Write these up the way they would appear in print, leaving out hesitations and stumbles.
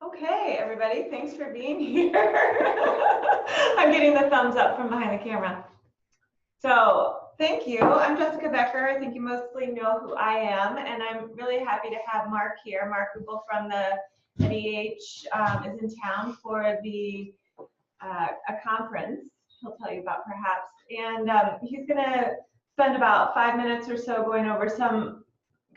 Okay, everybody, thanks for being here. I'm getting the thumbs up from behind the camera. So thank you. I'm Jessica Becker. I think you mostly know who I am, and I'm really happy to have Marc here. Marc Ruppel from the NEH is in town for a conference he'll tell you about perhaps. And he's going to spend about 5 minutes or so going over some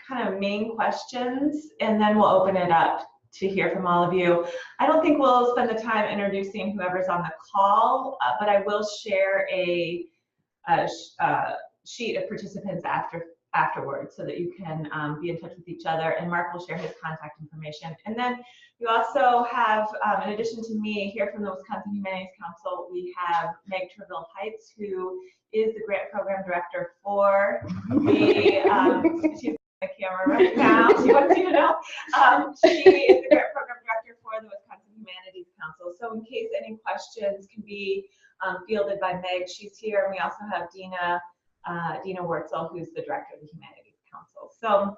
kind of main questions, and then we'll open it up to hear from all of you. I don't think we'll spend the time introducing whoever's on the call, but I will share a sheet of participants afterwards so that you can be in touch with each other, and Marc will share his contact information. And then you also have, in addition to me, here from the Wisconsin Humanities Council, we have Meg Treville-Heights, who is the grant program director for the, she's on the camera right now, she wants you to know. She is the grant program director for the Wisconsin Humanities Council. So in case any questions can be fielded by Meg, she's here. And we also have Dina Wurtzel, who's the director of the Humanities Council. So,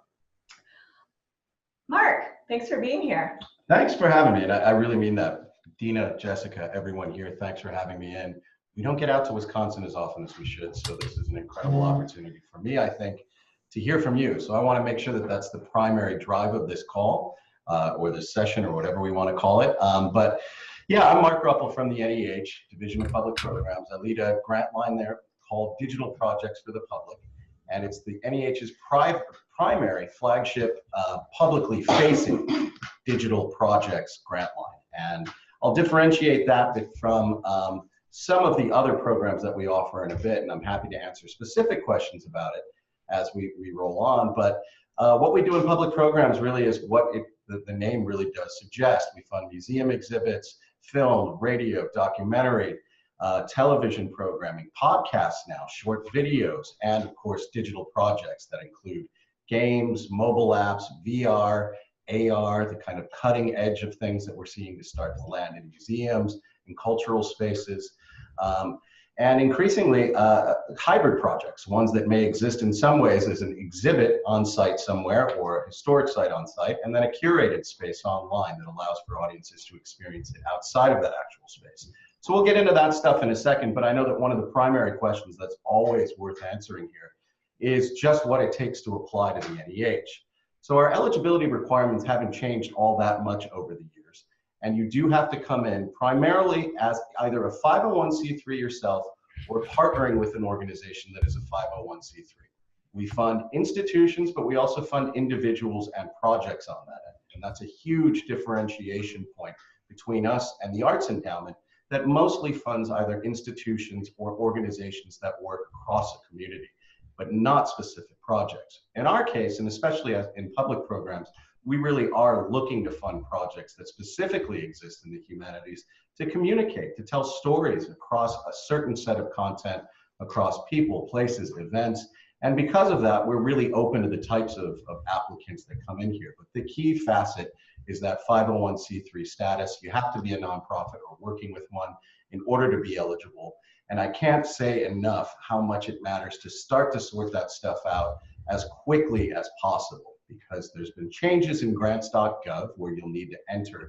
Marc, thanks for being here. Thanks for having me, and I really mean that. Dina, Jessica, everyone here, thanks for having me in. We don't get out to Wisconsin as often as we should, so this is an incredible opportunity for me, I think, to hear from you. So I want to make sure that that's the primary drive of this call, or this session, or whatever we want to call it. But yeah, I'm Marc Ruppel from the NEH, Division of Public Programs. I lead a grant line there called Digital Projects for the Public, and it's the NEH's primary flagship publicly facing digital projects grant line. And I'll differentiate that from some of the other programs that we offer in a bit, and I'm happy to answer specific questions about it as we roll on. But what we do in public programs really is what the name really does suggest. We fund museum exhibits, film, radio, documentary, television programming, podcasts now, short videos, and of course digital projects that include games, mobile apps, VR, AR, the kind of cutting edge of things that we're seeing to start to land in museums and cultural spaces. And increasingly hybrid projects, ones that may exist in some ways as an exhibit on site somewhere or a historic site on site, and then a curated space online that allows for audiences to experience it outside of that actual space. So we'll get into that stuff in a second, but I know that one of the primary questions that's always worth answering here is just what it takes to apply to the NEH. So our eligibility requirements haven't changed all that much over the years, and you do have to come in primarily as either a 501c3 yourself or partnering with an organization that is a 501c3. We fund institutions, but we also fund individuals and projects on that end, and that's a huge differentiation point between us and the Arts Endowment that mostly funds either institutions or organizations that work across a community, but not specific projects. In our case, and especially as in public programs, we really are looking to fund projects that specifically exist in the humanities to communicate, to tell stories across a certain set of content, across people, places, events. And because of that, we're really open to the types of applicants that come in here. But the key facet is that 501c3 status. You have to be a nonprofit or working with one in order to be eligible. And I can't say enough how much it matters to start to sort that stuff out as quickly as possible, because there's been changes in grants.gov where you'll need to enter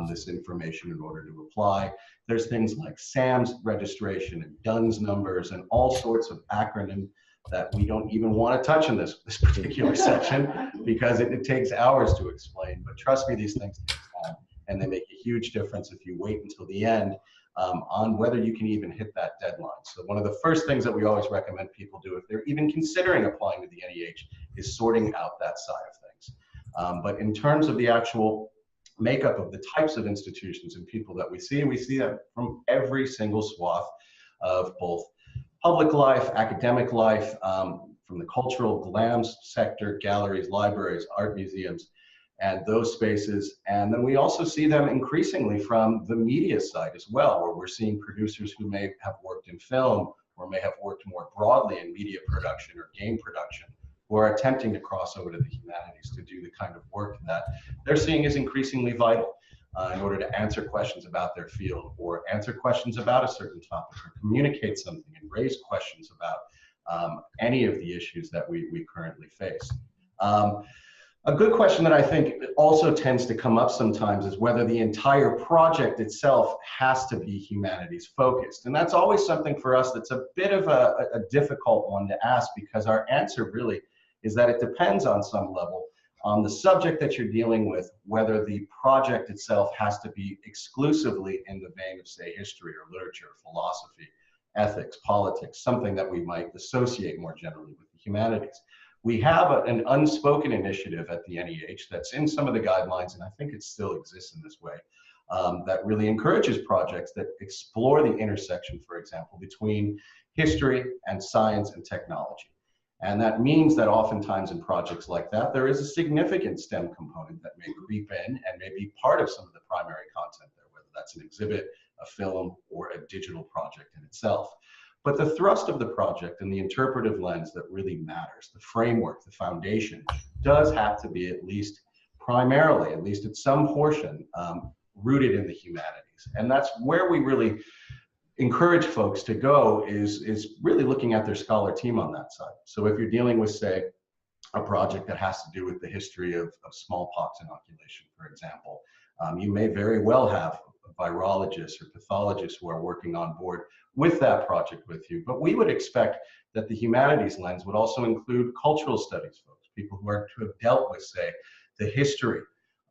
this information in order to apply. There's things like SAM's registration and DUNS numbers and all sorts of acronyms that we don't even want to touch in this particular section because it takes hours to explain. But trust me, these things take time, and they make a huge difference if you wait until the end on whether you can even hit that deadline. So one of the first things that we always recommend people do if they're even considering applying to the NEH is sorting out that side of things. But in terms of the actual makeup of the types of institutions and people that we see that from every single swath of both public life, academic life, from the cultural GLAMS sector, galleries, libraries, art museums, and those spaces. And then we also see them increasingly from the media side as well, where we're seeing producers who may have worked in film or may have worked more broadly in media production or game production, who are attempting to cross over to the humanities to do the kind of work that they're seeing is increasingly vital in order to answer questions about their field or answer questions about a certain topic or communicate something and raise questions about any of the issues that we currently face. A good question that I think also tends to come up sometimes is whether the entire project itself has to be humanities focused. And that's always something for us that's a bit of a difficult one to ask, because our answer really is that it depends on some level on the subject that you're dealing with, whether the project itself has to be exclusively in the vein of, say, history or literature, philosophy, ethics, politics, something that we might associate more generally with the humanities. We have an unspoken initiative at the NEH that's in some of the guidelines, and I think it still exists in this way, that really encourages projects that explore the intersection, for example, between history and science and technology. And that means that oftentimes in projects like that, there is a significant STEM component that may creep in and may be part of some of the primary content there, whether that's an exhibit, a film, or a digital project in itself. But the thrust of the project and the interpretive lens that really matters, the framework, the foundation, does have to be at least primarily, at least at some portion, rooted in the humanities. And that's where we really encourage folks to go, is really looking at their scholar team on that side. So if you're dealing with, say, a project that has to do with the history of smallpox inoculation, for example, you may very well have virologists or pathologists who are working on board with that project with you. But we would expect that the humanities lens would also include cultural studies folks, people who are to have dealt with, say, the history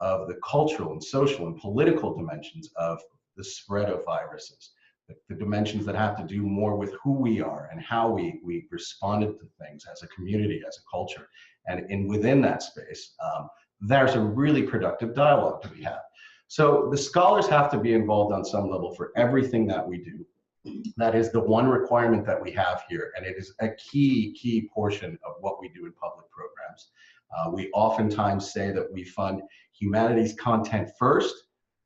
of the cultural and social and political dimensions of the spread of viruses, the dimensions that have to do more with who we are and how we responded to things as a community, as a culture. And within that space, there's a really productive dialogue to be had. So the scholars have to be involved on some level for everything that we do. That is the one requirement that we have here, and it is a key portion of what we do in public programs. We oftentimes say that we fund humanities content first,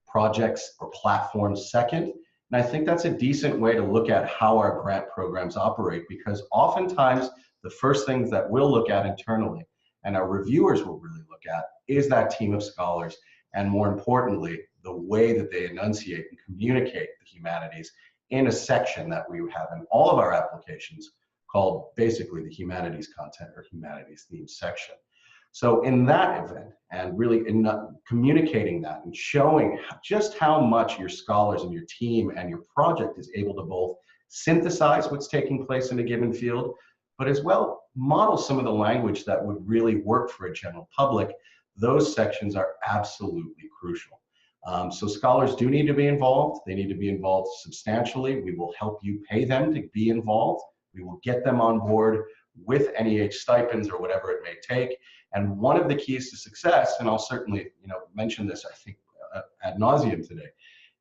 projects or platforms second, and I think that's a decent way to look at how our grant programs operate, because oftentimes the first things that we'll look at internally and our reviewers will really look at is that team of scholars, and more importantly, the way that they enunciate and communicate the humanities in a section that we have in all of our applications called basically the humanities content or humanities theme section. So in that event, and really in communicating that and showing just how much your scholars and your team and your project is able to both synthesize what's taking place in a given field, but as well model some of the language that would really work for a general public, those sections are absolutely crucial. So scholars do need to be involved. They need to be involved substantially. We will help you pay them to be involved. We will get them on board with NEH stipends or whatever it may take. And one of the keys to success, and I'll certainly mention this, I think, ad nauseum today,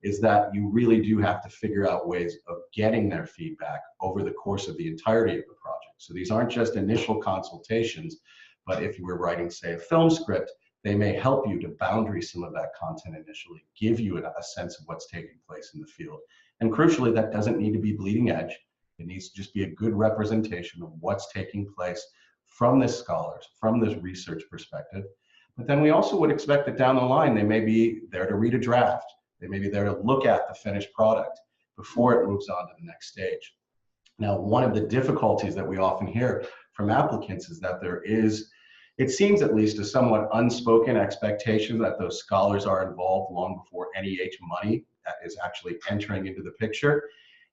is that you really do have to figure out ways of getting their feedback over the course of the entirety of the project. So these aren't just initial consultations, but if you were writing, say, a film script, they may help you to boundary some of that content initially, give you a sense of what's taking place in the field. And crucially, that doesn't need to be bleeding edge. It needs to just be a good representation of what's taking place from the scholars, from this research perspective. But then we also would expect that down the line, they may be there to read a draft. They may be there to look at the finished product before it moves on to the next stage. Now, one of the difficulties that we often hear from applicants is that there is, it seems at least, a somewhat unspoken expectation that those scholars are involved long before NEH money is actually entering into the picture.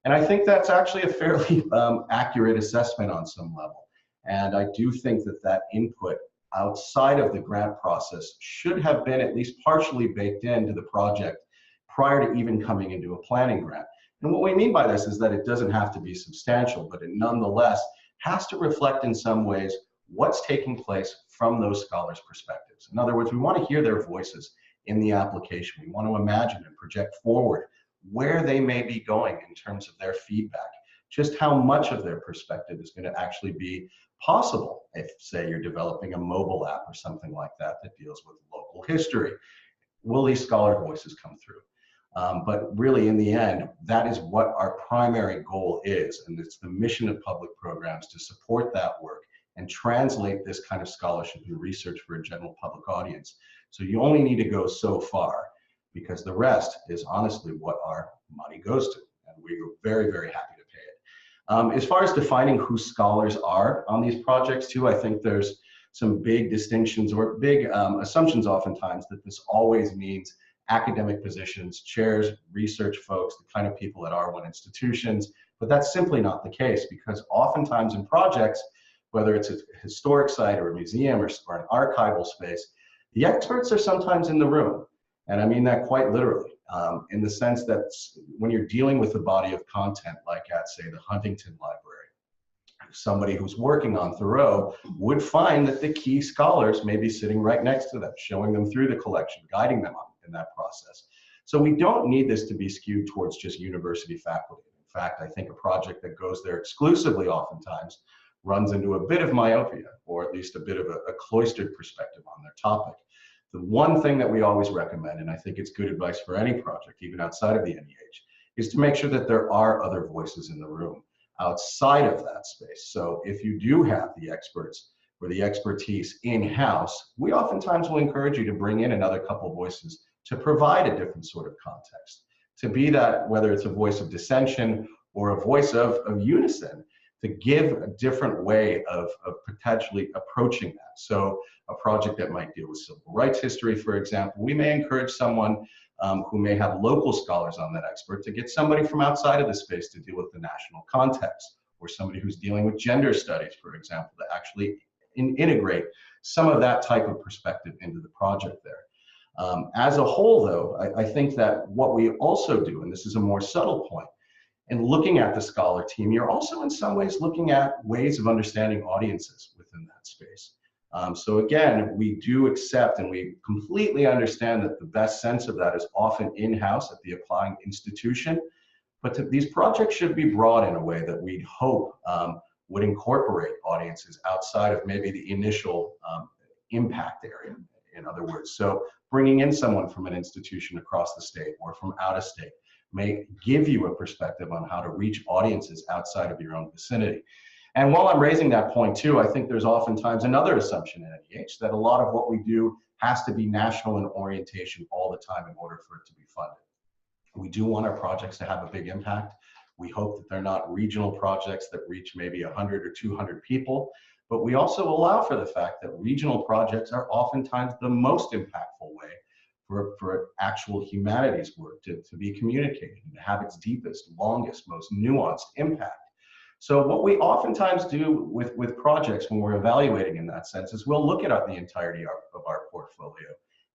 And I think that's actually a fairly accurate assessment on some level. And I do think that that input outside of the grant process should have been at least partially baked into the project prior to even coming into a planning grant. And what we mean by this is that it doesn't have to be substantial, but it nonetheless has to reflect in some ways what's taking place from those scholars' perspectives. In other words, we want to hear their voices in the application. We want to imagine and project forward where they may be going in terms of their feedback, just how much of their perspective is going to actually be possible if, say, you're developing a mobile app or something like that that deals with local history. Will these scholar voices come through? But really, in the end, that is what our primary goal is, and it's the mission of public programs to support that work and translate this kind of scholarship and research for a general public audience. So you only need to go so far, because the rest is honestly what our money goes to, and we're very, very happy to pay it. As far as defining who scholars are on these projects too, I think there's some big distinctions or big assumptions oftentimes that this always means academic positions, chairs, research folks, the kind of people at R1 institutions, but that's simply not the case, because oftentimes in projects, whether it's a historic site or a museum or an archival space, the experts are sometimes in the room. And I mean that quite literally, in the sense that when you're dealing with a body of content, like at, say, the Huntington Library, somebody who's working on Thoreau would find that the key scholars may be sitting right next to them, showing them through the collection, guiding them in that process. So we don't need this to be skewed towards just university faculty. In fact, I think a project that goes there exclusively oftentimes runs into a bit of myopia, or at least a bit of a cloistered perspective on their topic. The one thing that we always recommend, and I think it's good advice for any project, even outside of the NEH, is to make sure that there are other voices in the room outside of that space. So if you do have the experts or the expertise in-house, we oftentimes will encourage you to bring in another couple voices to provide a different sort of context, to be that, whether it's a voice of dissension or a voice of unison, to give a different way of potentially approaching that. So a project that might deal with civil rights history, for example, we may encourage someone who may have local scholars on that expert to get somebody from outside of the space to deal with the national context, or somebody who's dealing with gender studies, for example, to actually integrate some of that type of perspective into the project there. As a whole, though, I think that what we also do, and this is a more subtle point, in looking at the scholar team, you're also in some ways looking at ways of understanding audiences within that space. So again, we do accept and we completely understand that the best sense of that is often in-house at the applying institution, but these projects should be broad in a way that we'd hope would incorporate audiences outside of maybe the initial impact area, in other words. So bringing in someone from an institution across the state or from out of state may give you a perspective on how to reach audiences outside of your own vicinity. And while I'm raising that point too, I think there's oftentimes another assumption in NEH that a lot of what we do has to be national in orientation all the time in order for it to be funded. We do want our projects to have a big impact. We hope that they're not regional projects that reach maybe 100 or 200 people, but we also allow for the fact that regional projects are oftentimes the most impactful way for actual humanities work to be communicated and to have its deepest, longest, most nuanced impact. So what we oftentimes do with projects when we're evaluating in that sense is we'll look at the entirety of our portfolio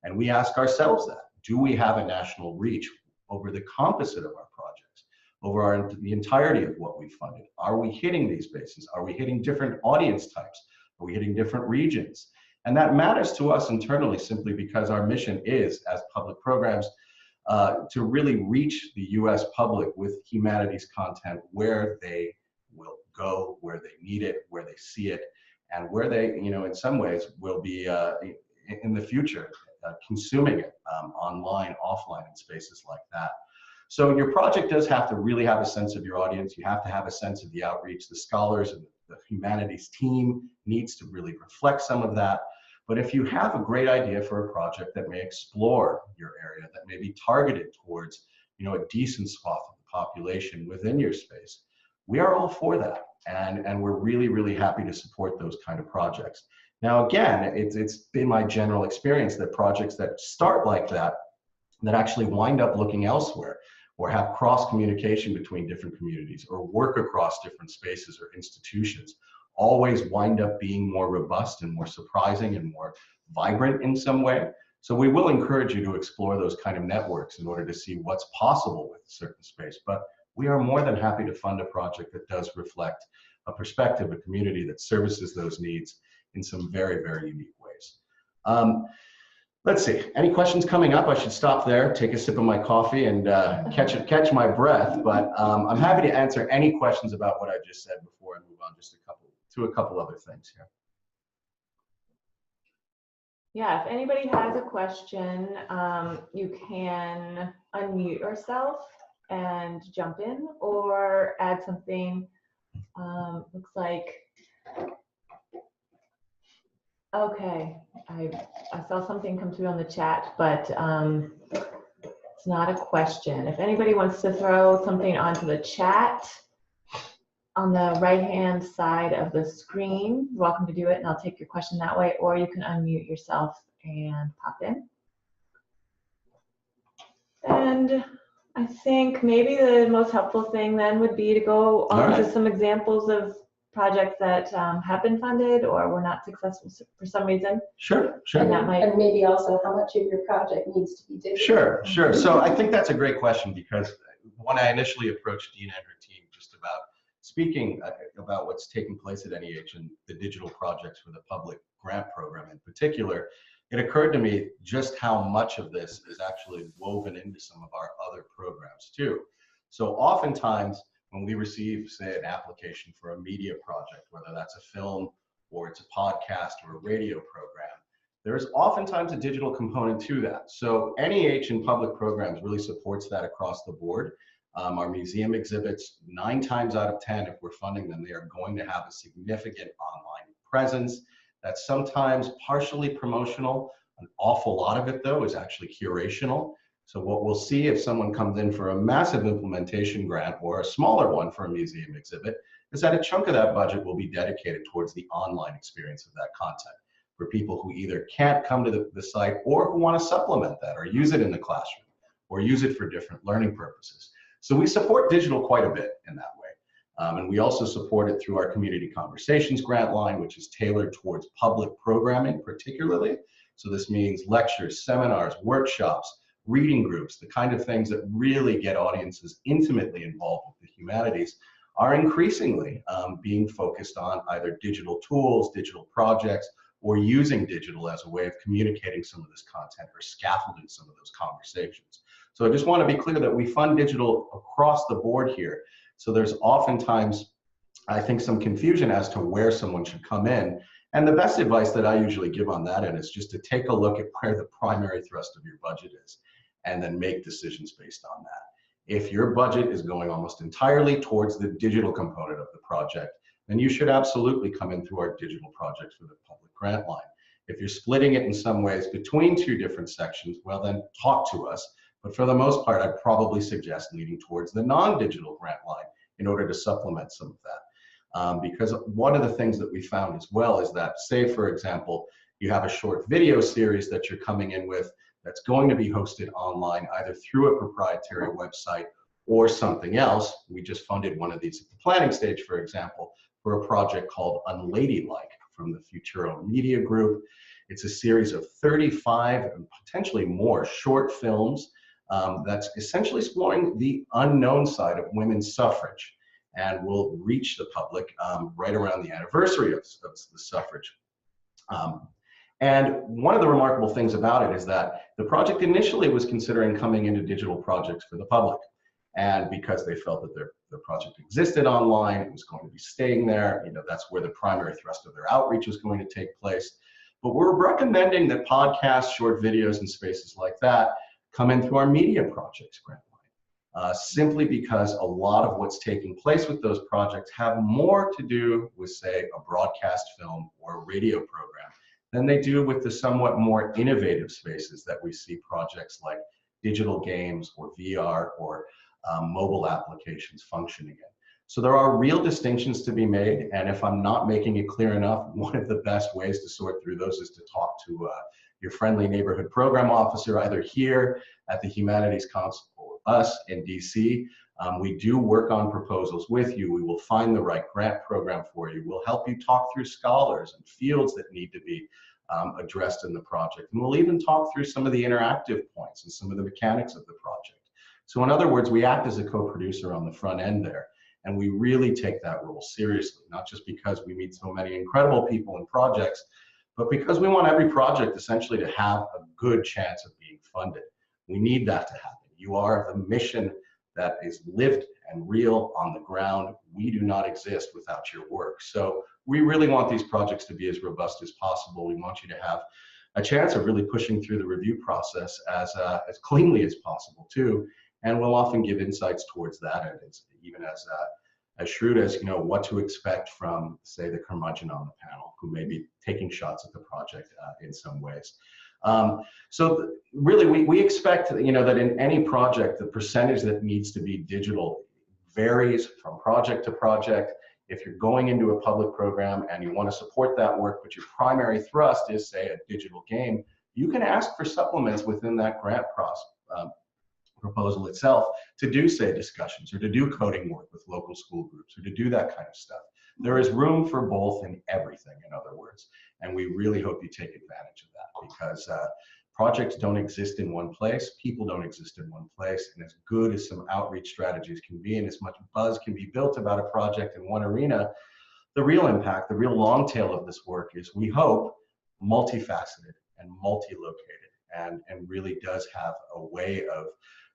and we ask ourselves that, do we have a national reach over the composite of our projects, over the entirety of what we funded? Are we hitting these bases? Are we hitting different audience types? Are we hitting different regions? And that matters to us internally simply because our mission is, as public programs, to really reach the US public with humanities content where they will go, where they need it, where they see it, and where they, in some ways will be in the future consuming it online, offline, in spaces like that. So your project does have to really have a sense of your audience. You have to have a sense of the outreach. The scholars and the humanities team needs to really reflect some of that. But if you have a great idea for a project that may explore your area, that may be targeted towards, a decent swath of the population within your space, we are all for that. And we're really, really happy to support those kind of projects. Now, again, it's been my general experience that projects that start like that actually wind up looking elsewhere, or have cross communication between different communities, or work across different spaces or institutions, always wind up being more robust and more surprising and more vibrant in some way. So we will encourage you to explore those kind of networks in order to see what's possible with a certain space. But we are more than happy to fund a project that does reflect a perspective, a community that services those needs in some very, very unique ways. Let's see, any questions coming up? I should stop there, take a sip of my coffee and catch my breath, but I'm happy to answer any questions about what I just said before I move on just to a couple other things here. Yeah, if anybody has a question, you can unmute yourself and jump in or add something. Looks like, okay, I saw something come through on the chat, but it's not a question. If anybody wants to throw something onto the chat, on the right-hand side of the screen. You're welcome to do it, and I'll take your question that way, or you can unmute yourself and pop in. And I think maybe the most helpful thing then would be to go on to some examples of projects that have been funded or were not successful for some reason. Sure, sure. And that might, and maybe also how much of your project needs to be digital. Sure, sure. So I think that's a great question, because when I initially approached Dina and her team just about speaking about what's taking place at NEH and the digital projects for the public grant program in particular, it occurred to me just how much of this is actually woven into some of our other programs too. So oftentimes when we receive, say, an application for a media project, whether that's a film or it's a podcast or a radio program, there's oftentimes a digital component to that. So NEH in public programs really supports that across the board. Our museum exhibits, 9 times out of 10, if we're funding them, they are going to have a significant online presence that's sometimes partially promotional. An awful lot of it, though, is actually curational. So what we'll see if someone comes in for a massive implementation grant or a smaller one for a museum exhibit is that a chunk of that budget will be dedicated towards the online experience of that content for people who either can't come to the site or who want to supplement that or use it in the classroom or use it for different learning purposes. So we support digital quite a bit in that way. And we also support it through our Community Conversations grant line, which is tailored towards public programming particularly. So this means lectures, seminars, workshops, reading groups, the kind of things that really get audiences intimately involved with the humanities are increasingly being focused on either digital tools, digital projects, or using digital as a way of communicating some of this content or scaffolding some of those conversations. So I just want to be clear that we fund digital across the board here. So there's oftentimes, I think, some confusion as to where someone should come in. And the best advice that I usually give on that end is just to take a look at where the primary thrust of your budget is and then make decisions based on that. If your budget is going almost entirely towards the digital component of the project, then you should absolutely come in through our digital projects for the public grant line. If you're splitting it in some ways between 2 different sections, well then talk to us. But for the most part, I'd probably suggest leaning towards the non-digital grant line in order to supplement some of that. Because one of the things that we found as well is that, say, for example, you have a short video series that you're coming in with that's going to be hosted online, either through a proprietary website or something else. We just funded one of these at the planning stage, for example, for a project called Unladylike from the Futuro Media Group. It's a series of 35 and potentially more short films that's essentially exploring the unknown side of women's suffrage, and will reach the public right around the anniversary of the suffrage. And one of the remarkable things about it is that the project initially was considering coming into digital projects for the public. And because they felt that their project existed online, it was going to be staying there, that's where the primary thrust of their outreach was going to take place. But we're recommending that podcasts, short videos, and spaces like that come in through our media projects grant line. Simply because a lot of what's taking place with those projects have more to do with, say, a broadcast film or a radio program than they do with the somewhat more innovative spaces that we see projects like digital games or VR or mobile applications functioning in. So there are real distinctions to be made, and if I'm not making it clear enough, one of the best ways to sort through those is to talk to your friendly neighborhood program officer, either here at the Humanities Council or us in DC. We do work on proposals with you. We will find the right grant program for you. We'll help you talk through scholars and fields that need to be addressed in the project. And we'll even talk through some of the interactive points and some of the mechanics of the project. So in other words, we act as a co-producer on the front end there. And we really take that role seriously, not just because we meet so many incredible people in projects, but because we want every project essentially to have a good chance of being funded. We need that to happen. You are the mission that is lived and real on the ground. We do not exist without your work. So we really want these projects to be as robust as possible. We want you to have a chance of really pushing through the review process as cleanly as possible too. And we'll often give insights towards that, and it's even as shrewd as what to expect from, say, the curmudgeon on the panel, who may be taking shots at the project in some ways. So really, we expect that in any project, the percentage that needs to be digital varies from project to project. If you're going into a public program and you want to support that work, but your primary thrust is, say, a digital game, you can ask for supplements within that grant proposal itself to do, say, discussions or to do coding work with local school groups or to do that kind of stuff. There is room for both in everything, in other words, and we really hope you take advantage of that, because projects don't exist in one place, people don't exist in one place, and as good as some outreach strategies can be and as much buzz can be built about a project in one arena, the real impact, the real long tail of this work is, we hope, multifaceted and multi-located, and really does have a way of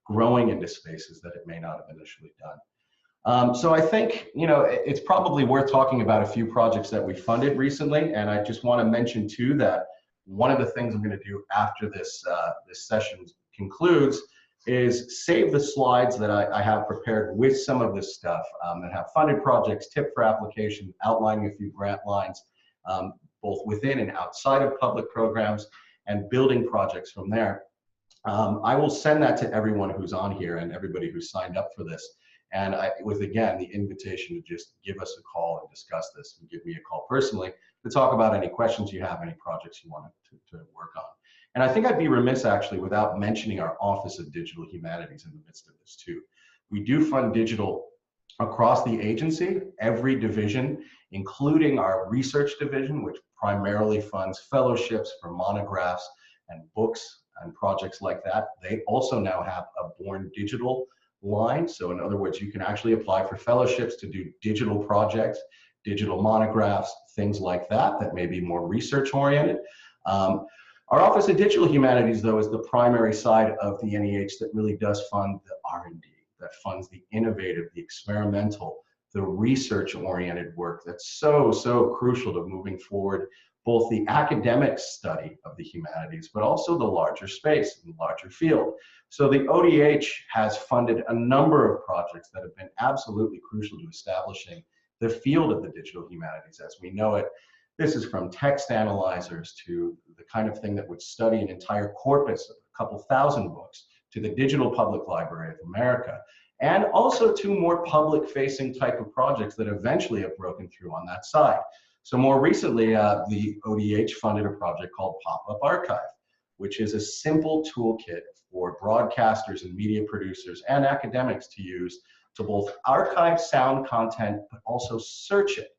growing into spaces that it may not have initially done. So I think, it's probably worth talking about a few projects that we funded recently, and I just want to mention too that one of the things I'm going to do after this session concludes is save the slides that I have prepared with some of this stuff that have funded projects, tip for application, outlining a few grant lines, both within and outside of public programs, and building projects from there. I will send that to everyone who's on here and everybody who signed up for this. And with, again, the invitation to just give us a call and discuss this, and give me a call personally to talk about any questions you have, any projects you want to work on. And I think I'd be remiss, actually, without mentioning our Office of Digital Humanities in the midst of this too. We do fund digital across the agency, every division, including our research division, which primarily funds fellowships for monographs and books and projects like that. They also now have a Born Digital line. So in other words, you can actually apply for fellowships to do digital projects, digital monographs, things like that, that may be more research oriented. Our Office of Digital Humanities, though, is the primary side of the NEH that really does fund the R&D, that funds the innovative, the experimental, the research-oriented work that's so, so crucial to moving forward both the academic study of the humanities, but also the larger space and larger field. So the ODH has funded a number of projects that have been absolutely crucial to establishing the field of the digital humanities as we know it. This is from text analyzers to the kind of thing that would study an entire corpus of a couple thousand books, to the Digital Public Library of America, and also to more public-facing type of projects that eventually have broken through on that side. So more recently, the ODH funded a project called Pop-Up Archive, which is a simple toolkit for broadcasters and media producers and academics to use to both archive sound content, but also search it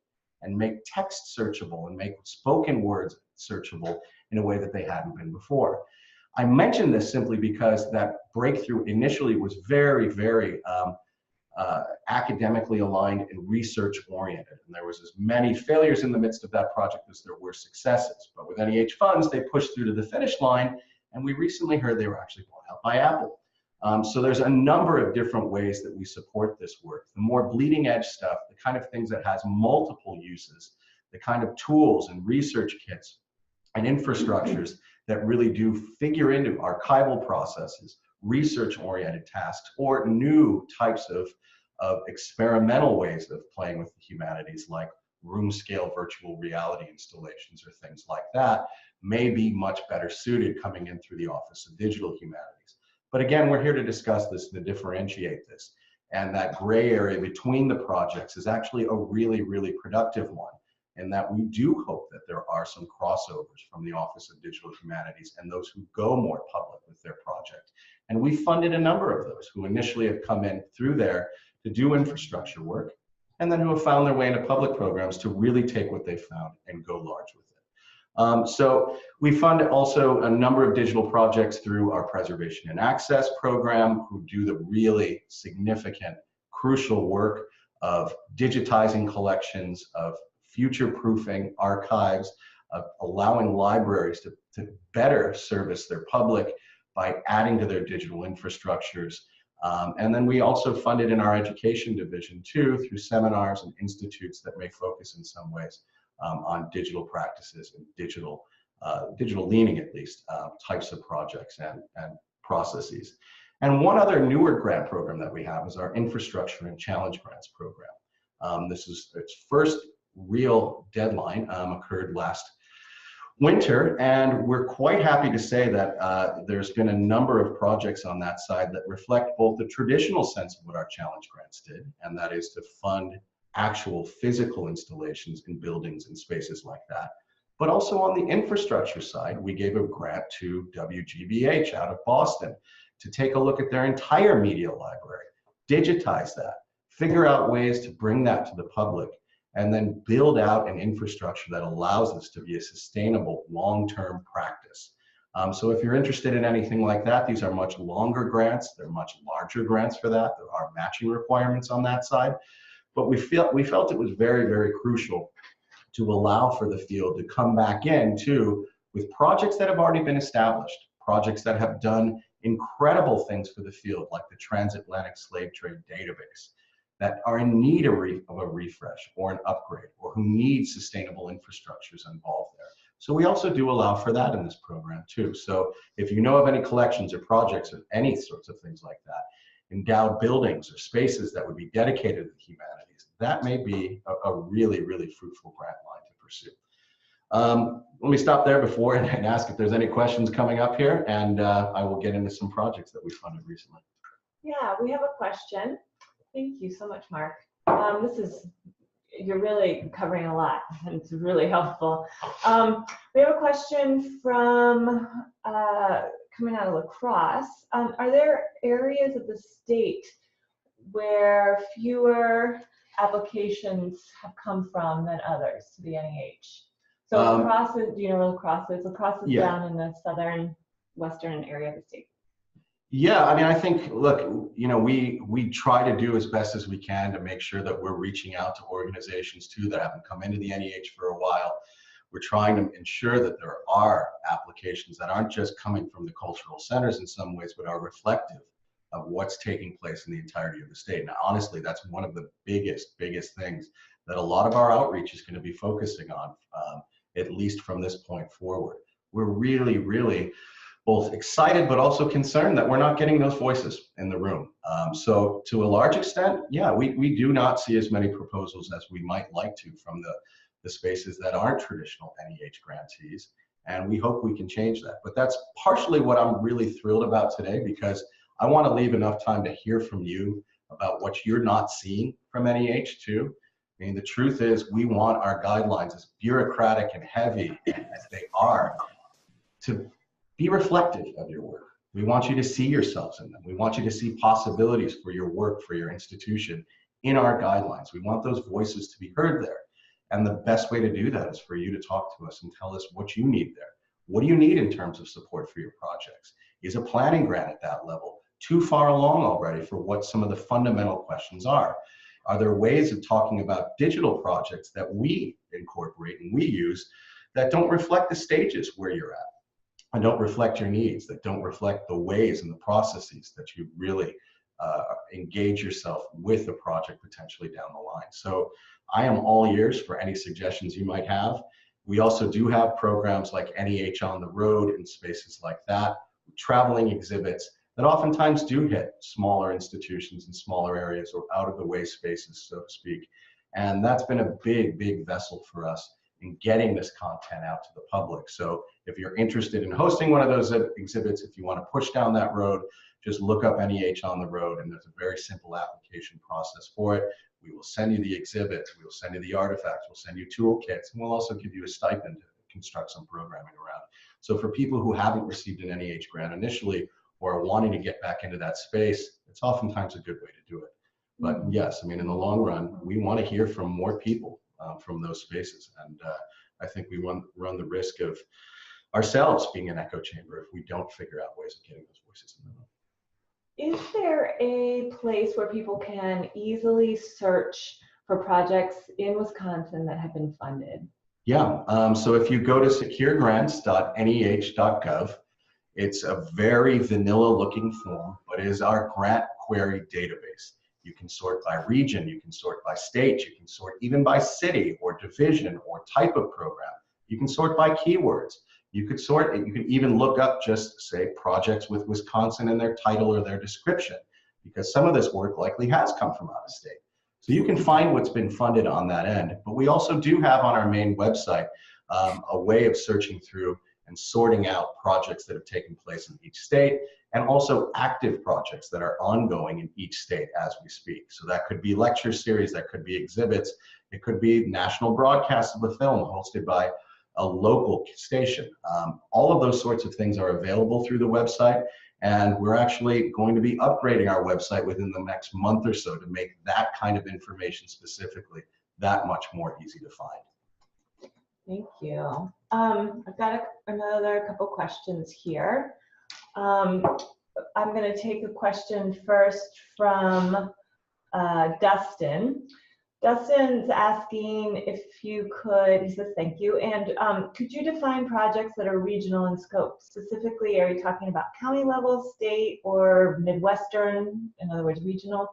and make text searchable and make spoken words searchable in a way that they hadn't been before. I mention this simply because that breakthrough initially was very, very academically aligned and research oriented. And there was as many failures in the midst of that project as there were successes. But with NEH funds, they pushed through to the finish line, and we recently heard they were actually bought out by Apple. So there's a number of different ways that we support this work. The more bleeding edge stuff, the kind of things that has multiple uses, the kind of tools and research kits and infrastructures that really do figure into archival processes, research-oriented tasks, or new types of experimental ways of playing with the humanities, like room-scale virtual reality installations or things like that, may be much better suited coming in through the Office of Digital Humanities. But again, we're here to discuss this, to differentiate this. And that gray area between the projects is actually a really, really productive one, in that we do hope that there are some crossovers from the Office of Digital Humanities and those who go more public with their project. And we funded a number of those who initially have come in through there to do infrastructure work, and then who have found their way into public programs to really take what they found and go large with it. So we fund also a number of digital projects through our Preservation and Access program, who do the really significant, crucial work of digitizing collections, of future-proofing archives, of allowing libraries to better service their public by adding to their digital infrastructures. And then we also funded in our education division too, through seminars and institutes that may focus in some ways on digital practices and digital leaning, at least, types of projects and processes. And one other newer grant program that we have is our Infrastructure and Challenge Grants program. This is its first real deadline, occurred last winter, and we're quite happy to say that there's been a number of projects on that side that reflect both the traditional sense of what our challenge grants did, and that is to fund actual physical installations in buildings and spaces like that. But also on the infrastructure side, we gave a grant to WGBH out of Boston to take a look at their entire media library, digitize that, figure out ways to bring that to the public, and then build out an infrastructure that allows us to be a sustainable long-term practice. So if you're interested in anything like that, these are much longer grants. They're much larger grants for that. There are matching requirements on that side. But we felt it was very, very crucial to allow for the field to come back in too with projects that have already been established, projects that have done incredible things for the field, like the Transatlantic Slave Trade Database, that are in need of a refresh or an upgrade, or who need sustainable infrastructures involved there. So we also do allow for that in this program too. So if you know of any collections or projects or any sorts of things like that, endowed buildings or spaces that would be dedicated to the humanities, that may be a really, really fruitful grant line to pursue. Let me stop there before and ask if there's any questions coming up here, and I will get into some projects that we funded recently. Yeah, we have a question. Thank you so much, Mark. You're really covering a lot, and it's really helpful. We have a question from coming out of La Crosse. Are there areas of the state where fewer applications have come from than others to the NEH? So La Crosse is, do you know where La Crosse is? La Crosse is down in the southern western area of the state. Yeah, I mean, I think, look, you know, we try to do as best as we can to make sure that we're reaching out to organizations too that haven't come into the NEH for a while. We're trying to ensure that there are applications that aren't just coming from the cultural centers in some ways, but are reflective of what's taking place in the entirety of the state. Now, honestly, that's one of the biggest things that a lot of our outreach is going to be focusing on, at least from this point forward. We're really both excited but also concerned that we're not getting those voices in the room. So to a large extent, yeah, we do not see as many proposals as we might like to from the spaces that aren't traditional NEH grantees, and we hope we can change that. But that's partially what I'm really thrilled about today, because I want to leave enough time to hear from you about what you're not seeing from NEH too. I mean, the truth is we want our guidelines, as bureaucratic and heavy as they are, to be reflective of your work. We want you to see yourselves in them. We want you to see possibilities for your work, for your institution in our guidelines. We want those voices to be heard there. And the best way to do that is for you to talk to us and tell us what you need there. What do you need in terms of support for your projects? Is a planning grant at that level too far along already for what some of the fundamental questions are? Are there ways of talking about digital projects that we incorporate and we use that don't reflect the stages where you're at, and don't reflect your needs, that don't reflect the ways and the processes that you really engage yourself with a project potentially down the line? So I am all ears for any suggestions you might have. We also do have programs like NEH on the Road and spaces like that, traveling exhibits that oftentimes do hit smaller institutions in smaller areas or out of the way spaces, so to speak. And that's been a big vessel for us in getting this content out to the public. So if you're interested in hosting one of those exhibits, if you want to push down that road, just look up NEH on the Road, and there's a very simple application process for it. We will send you the exhibits, we will send you the artifacts, we'll send you toolkits, and we'll also give you a stipend to construct some programming around. So for people who haven't received an NEH grant initially or are wanting to get back into that space, it's oftentimes a good way to do it. But yes, I mean, in the long run, we want to hear from more people from those spaces. And I think we run the risk of ourselves being an echo chamber if we don't figure out ways of getting those voices in the room. Is there a place where people can easily search for projects in Wisconsin that have been funded? Yeah, so if you go to securegrants.neh.gov, it's a very vanilla looking form, but it is our grant query database. You can sort by region, you can sort by state, you can sort even by city or division or type of program. You can sort by keywords. You could sort it. You can even look up just say projects with Wisconsin in their title or their description, because some of this work likely has come from out of state. So you can find what's been funded on that end. But we also do have on our main website a way of searching through and sorting out projects that have taken place in each state, and also active projects that are ongoing in each state as we speak. So that could be lecture series, that could be exhibits, it could be national broadcasts of a film hosted by a local station. All of those sorts of things are available through the website, and we're actually going to be upgrading our website within the next month or so to make that kind of information specifically that much more easy to find. Thank you. I've got another couple questions here. I'm going to take a question first from Dustin. Dustin's asking if you could, he says thank you, and could you define projects that are regional in scope? Specifically, are you talking about county level, state, or Midwestern, in other words, regional?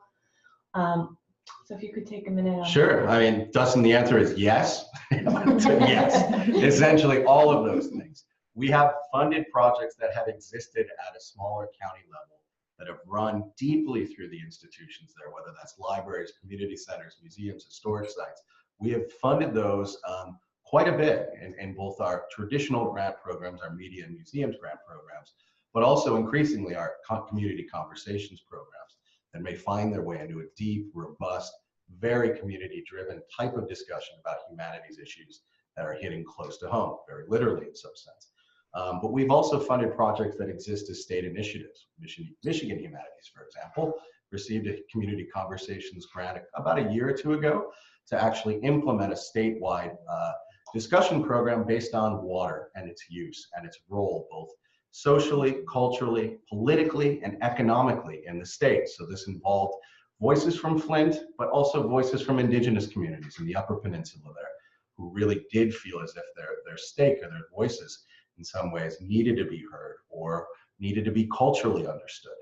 So if you could take a minute on Sure. that. I mean, Dustin, the answer is yes. Yes, essentially all of those things. We have funded projects that have existed at a smaller county level that have run deeply through the institutions there, whether that's libraries, community centers, museums, historic sites. We have funded those quite a bit in both our traditional grant programs, our media and museums grant programs, but also increasingly our community conversations programs that may find their way into a deep, robust, very community-driven type of discussion about humanities issues that are hitting close to home, very literally in some sense. But we've also funded projects that exist as state initiatives. Michigan Humanities, for example, received a community conversations grant about a year or two ago to actually implement a statewide discussion program based on water and its use and its role, both socially, culturally, politically, and economically in the state. So this involved voices from Flint, but also voices from indigenous communities in the Upper Peninsula there, who really did feel as if their stake or their voices in some ways needed to be heard or needed to be culturally understood.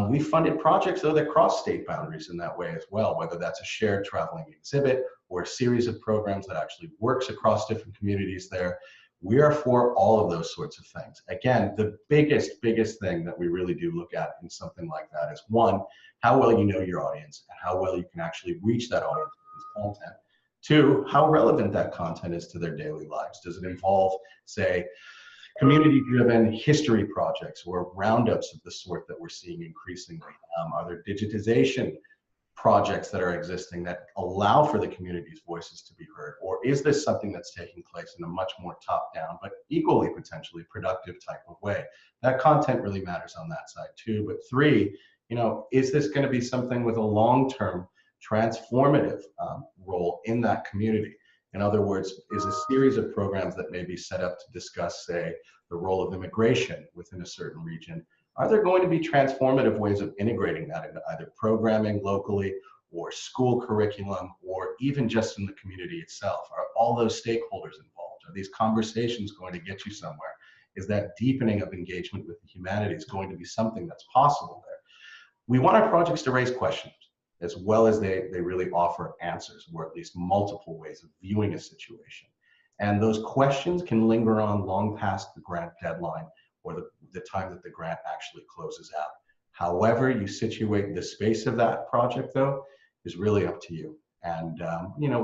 We funded projects, though, that cross state boundaries in that way as well, whether that's a shared traveling exhibit or a series of programs that actually works across different communities there. We are for all of those sorts of things. Again, the biggest thing that we really do look at in something like that is, one, how well you know your audience and how well you can actually reach that audience with this content. Two, how relevant that content is to their daily lives. Does it involve, say, community-driven history projects or roundups of the sort that we're seeing increasingly? Are there digitization projects that are existing that allow for the community's voices to be heard? Or is this something that's taking place in a much more top-down, but equally potentially productive type of way? That content really matters on that side too. But three, is this going to be something with a long-term transformative role in that community? In other words, is a series of programs that may be set up to discuss, say, the role of immigration within a certain region, are there going to be transformative ways of integrating that into either programming locally or school curriculum or even just in the community itself? Are all those stakeholders involved? Are these conversations going to get you somewhere? Is that deepening of engagement with the humanities going to be something that's possible there? We want our projects to raise questions as well as they really offer answers, or at least multiple ways of viewing a situation. And those questions can linger on long past the grant deadline or the time that the grant actually closes out. However you situate the space of that project, though, is really up to you. And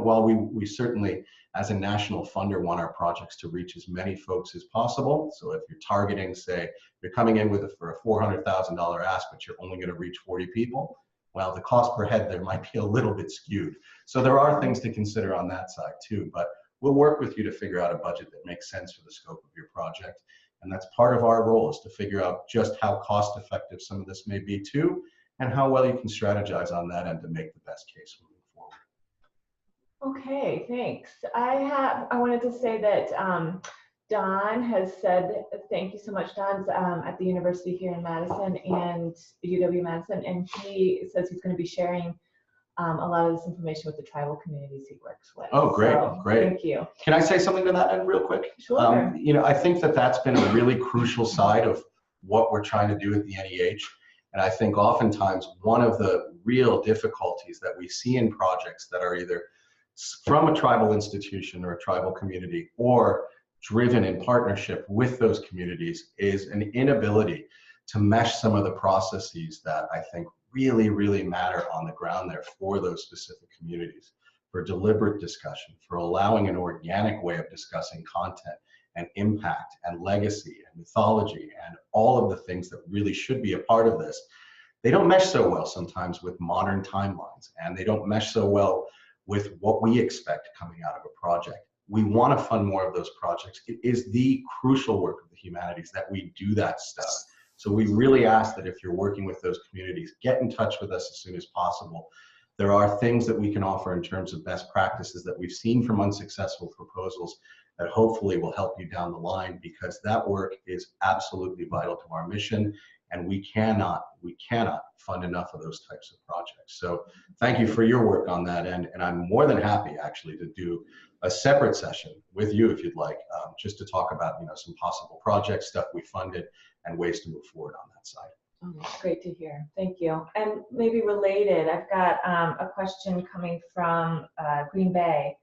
while we certainly, as a national funder, want our projects to reach as many folks as possible. So if you're targeting, say, you're coming in for a $400,000 ask, but you're only going to reach 40 people, well, the cost per head there might be a little bit skewed. So there are things to consider on that side too, but we'll work with you to figure out a budget that makes sense for the scope of your project. And that's part of our role, is to figure out just how cost effective some of this may be too, and how well you can strategize on that end to make the best case moving forward. Okay, thanks. I wanted to say that Don has said, thank you so much. Don's at the university here in Madison and UW-Madison, and he says he's going to be sharing a lot of this information with the tribal communities he works with. Oh, great, so, great. Thank you. Can I say something to that end real quick? Sure. I think that's been a really crucial side of what we're trying to do at the NEH. And I think oftentimes one of the real difficulties that we see in projects that are either from a tribal institution or a tribal community or driven in partnership with those communities is an inability to mesh some of the processes that I think really matter on the ground there for those specific communities. for deliberate discussion, for allowing an organic way of discussing content and impact and legacy and mythology and all of the things that really should be a part of this. They don't mesh so well sometimes with modern timelines, and they don't mesh so well with what we expect coming out of a project. We want to fund more of those projects. It is the crucial work of the humanities that we do that stuff. So we really ask that if you're working with those communities, get in touch with us as soon as possible. There are things that we can offer in terms of best practices that we've seen from unsuccessful proposals that hopefully will help you down the line, because that work is absolutely vital to our mission, and we cannot fund enough of those types of projects. So thank you for your work on that end, and I'm more than happy actually to do a separate session with you if you'd like, just to talk about some possible projects, stuff we funded, and ways to move forward on that side. Oh, that's great to hear. Thank you. And maybe related, I've got a question coming from Green Bay.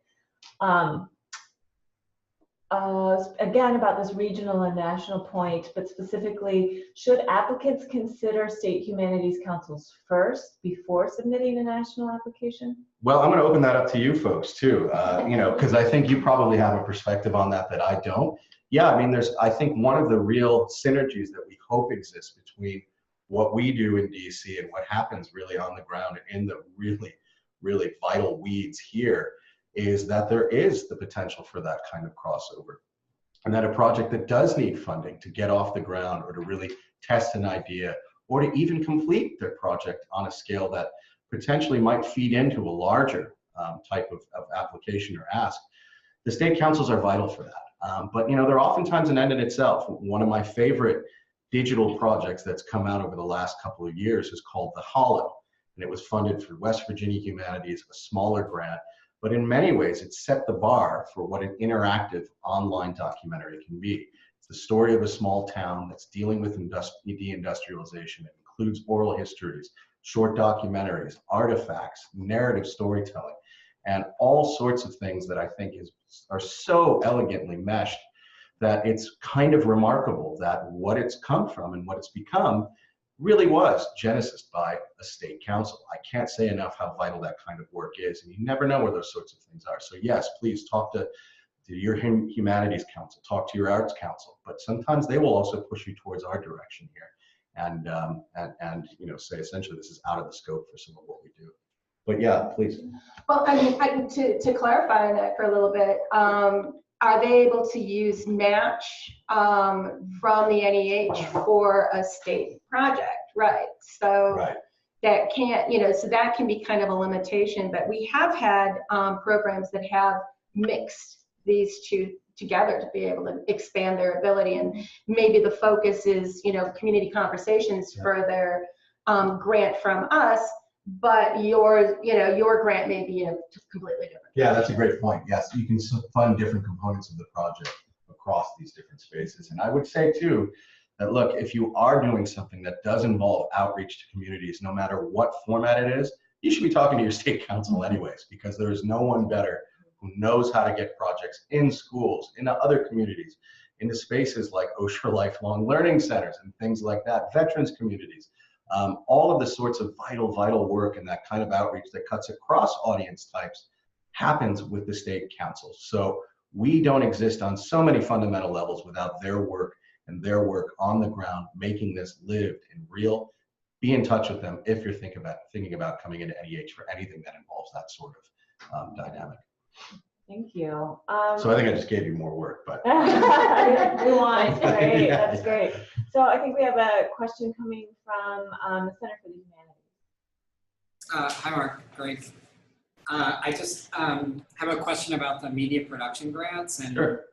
Again, about this regional and national point, but specifically, should applicants consider state humanities councils first before submitting a national application? Well, I'm going to open that up to you folks too, because I think you probably have a perspective on that I don't. Yeah, I mean, I think one of the real synergies that we hope exists between what we do in DC and what happens really on the ground in the really, really vital weeds here is that there is the potential for that kind of crossover. And that a project that does need funding to get off the ground or to really test an idea or to even complete their project on a scale that potentially might feed into a larger type of application or ask, the state councils are vital for that. But they're oftentimes an end in itself. One of my favorite digital projects that's come out over the last couple of years is called The Hollow, and it was funded through West Virginia Humanities, a smaller grant, but in many ways it set the bar for what an interactive online documentary can be. It's the story of a small town that's dealing with deindustrialization. It includes oral histories, short documentaries, artifacts, narrative storytelling, and all sorts of things that I think are so elegantly meshed that it's kind of remarkable that what it's come from and what it's become really was genesis by a state council. I can't say enough how vital that kind of work is, and you never know where those sorts of things are. So yes, please talk to your humanities council, talk to your arts council, but sometimes they will also push you towards our direction here and say essentially this is out of the scope for some of what we do. But yeah, please. Well, I mean, to clarify that for a little bit, are they able to use match from the NEH for a state project, right? So Right. that can't, so that can be kind of a limitation, but we have had programs that have mixed these two together to be able to expand their ability. And maybe the focus is, community conversations for their grant from us, but your grant may be completely different. Yeah, that's a great point. Yes, you can fund different components of the project across these different spaces. And I would say too, that look, if you are doing something that does involve outreach to communities, no matter what format it is, you should be talking to your state council anyways, because there is no one better who knows how to get projects in schools, into other communities, into spaces like OSHA lifelong learning centers and things like that, veterans communities. All of the sorts of vital work and that kind of outreach that cuts across audience types happens with the state councils. So we don't exist on so many fundamental levels without their work and their work on the ground, making this lived and real. Be in touch with them if you're thinking about coming into NEH for anything that involves that sort of dynamic. Thank you. So I think I just gave you more work, but. We want, right? Yeah, That's great. So I think we have a question coming from the Center for the Humanities. Hi, Mark. Great. I just have a question about the media production grants. And Sure.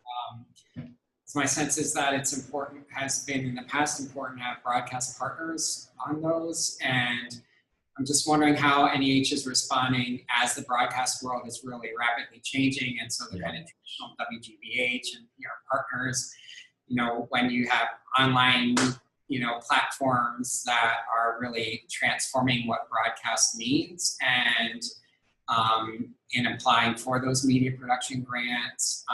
So my sense is that it's important, has been in the past important to have broadcast partners on those. And I'm just wondering how NEH is responding as the broadcast world is really rapidly changing. And so the kind of traditional WGBH and PR partners, when you have online, platforms that are really transforming what broadcast means, and in applying for those media production grants,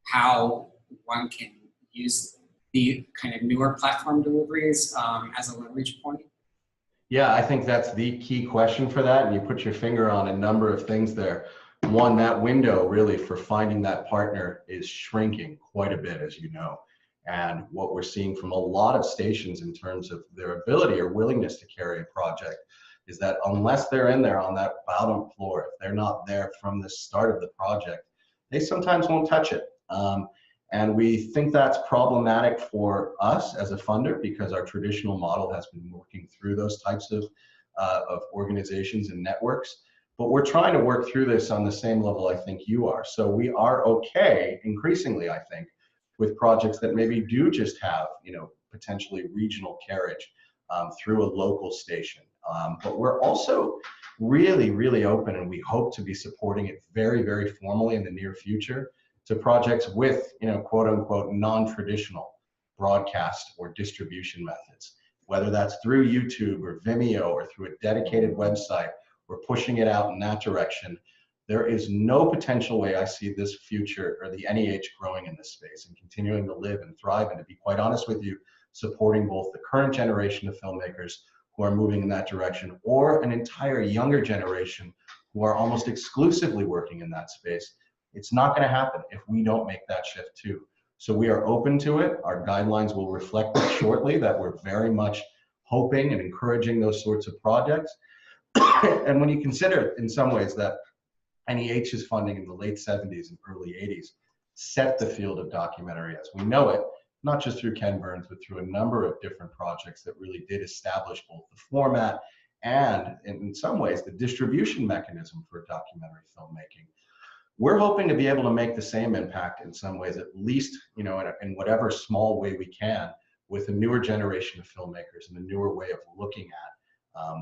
how one can use the kind of newer platform deliveries as a leverage point. Yeah, I think that's the key question for that. And you put your finger on a number of things there. One, that window really for finding that partner is shrinking quite a bit, as you know. And what we're seeing from a lot of stations in terms of their ability or willingness to carry a project is that unless they're in there on that bottom floor, if they're not there from the start of the project, they sometimes won't touch it. And we think that's problematic for us as a funder because our traditional model has been working through those types of organizations and networks. But we're trying to work through this on the same level I think you are. So we are okay, increasingly, I think, with projects that maybe do just have, potentially regional carriage through a local station. But we're also really, really open, and we hope to be supporting it very, very formally in the near future to projects with, quote unquote, non-traditional broadcast or distribution methods, whether that's through YouTube or Vimeo or through a dedicated website. We're pushing it out in that direction. There is no potential way I see this future or the NEH growing in this space and continuing to live and thrive, and to be quite honest with you, supporting both the current generation of filmmakers who are moving in that direction or an entire younger generation who are almost exclusively working in that space. It's not going to happen if we don't make that shift too. So we are open to it. Our guidelines will reflect that shortly, that we're very much hoping and encouraging those sorts of projects. And when you consider in some ways that NEH's funding in the late 70s and early 80s set the field of documentary as we know it, not just through Ken Burns, but through a number of different projects that really did establish both the format and in some ways the distribution mechanism for documentary filmmaking. We're hoping to be able to make the same impact in some ways, at least, in whatever small way we can, with a newer generation of filmmakers and a newer way of looking at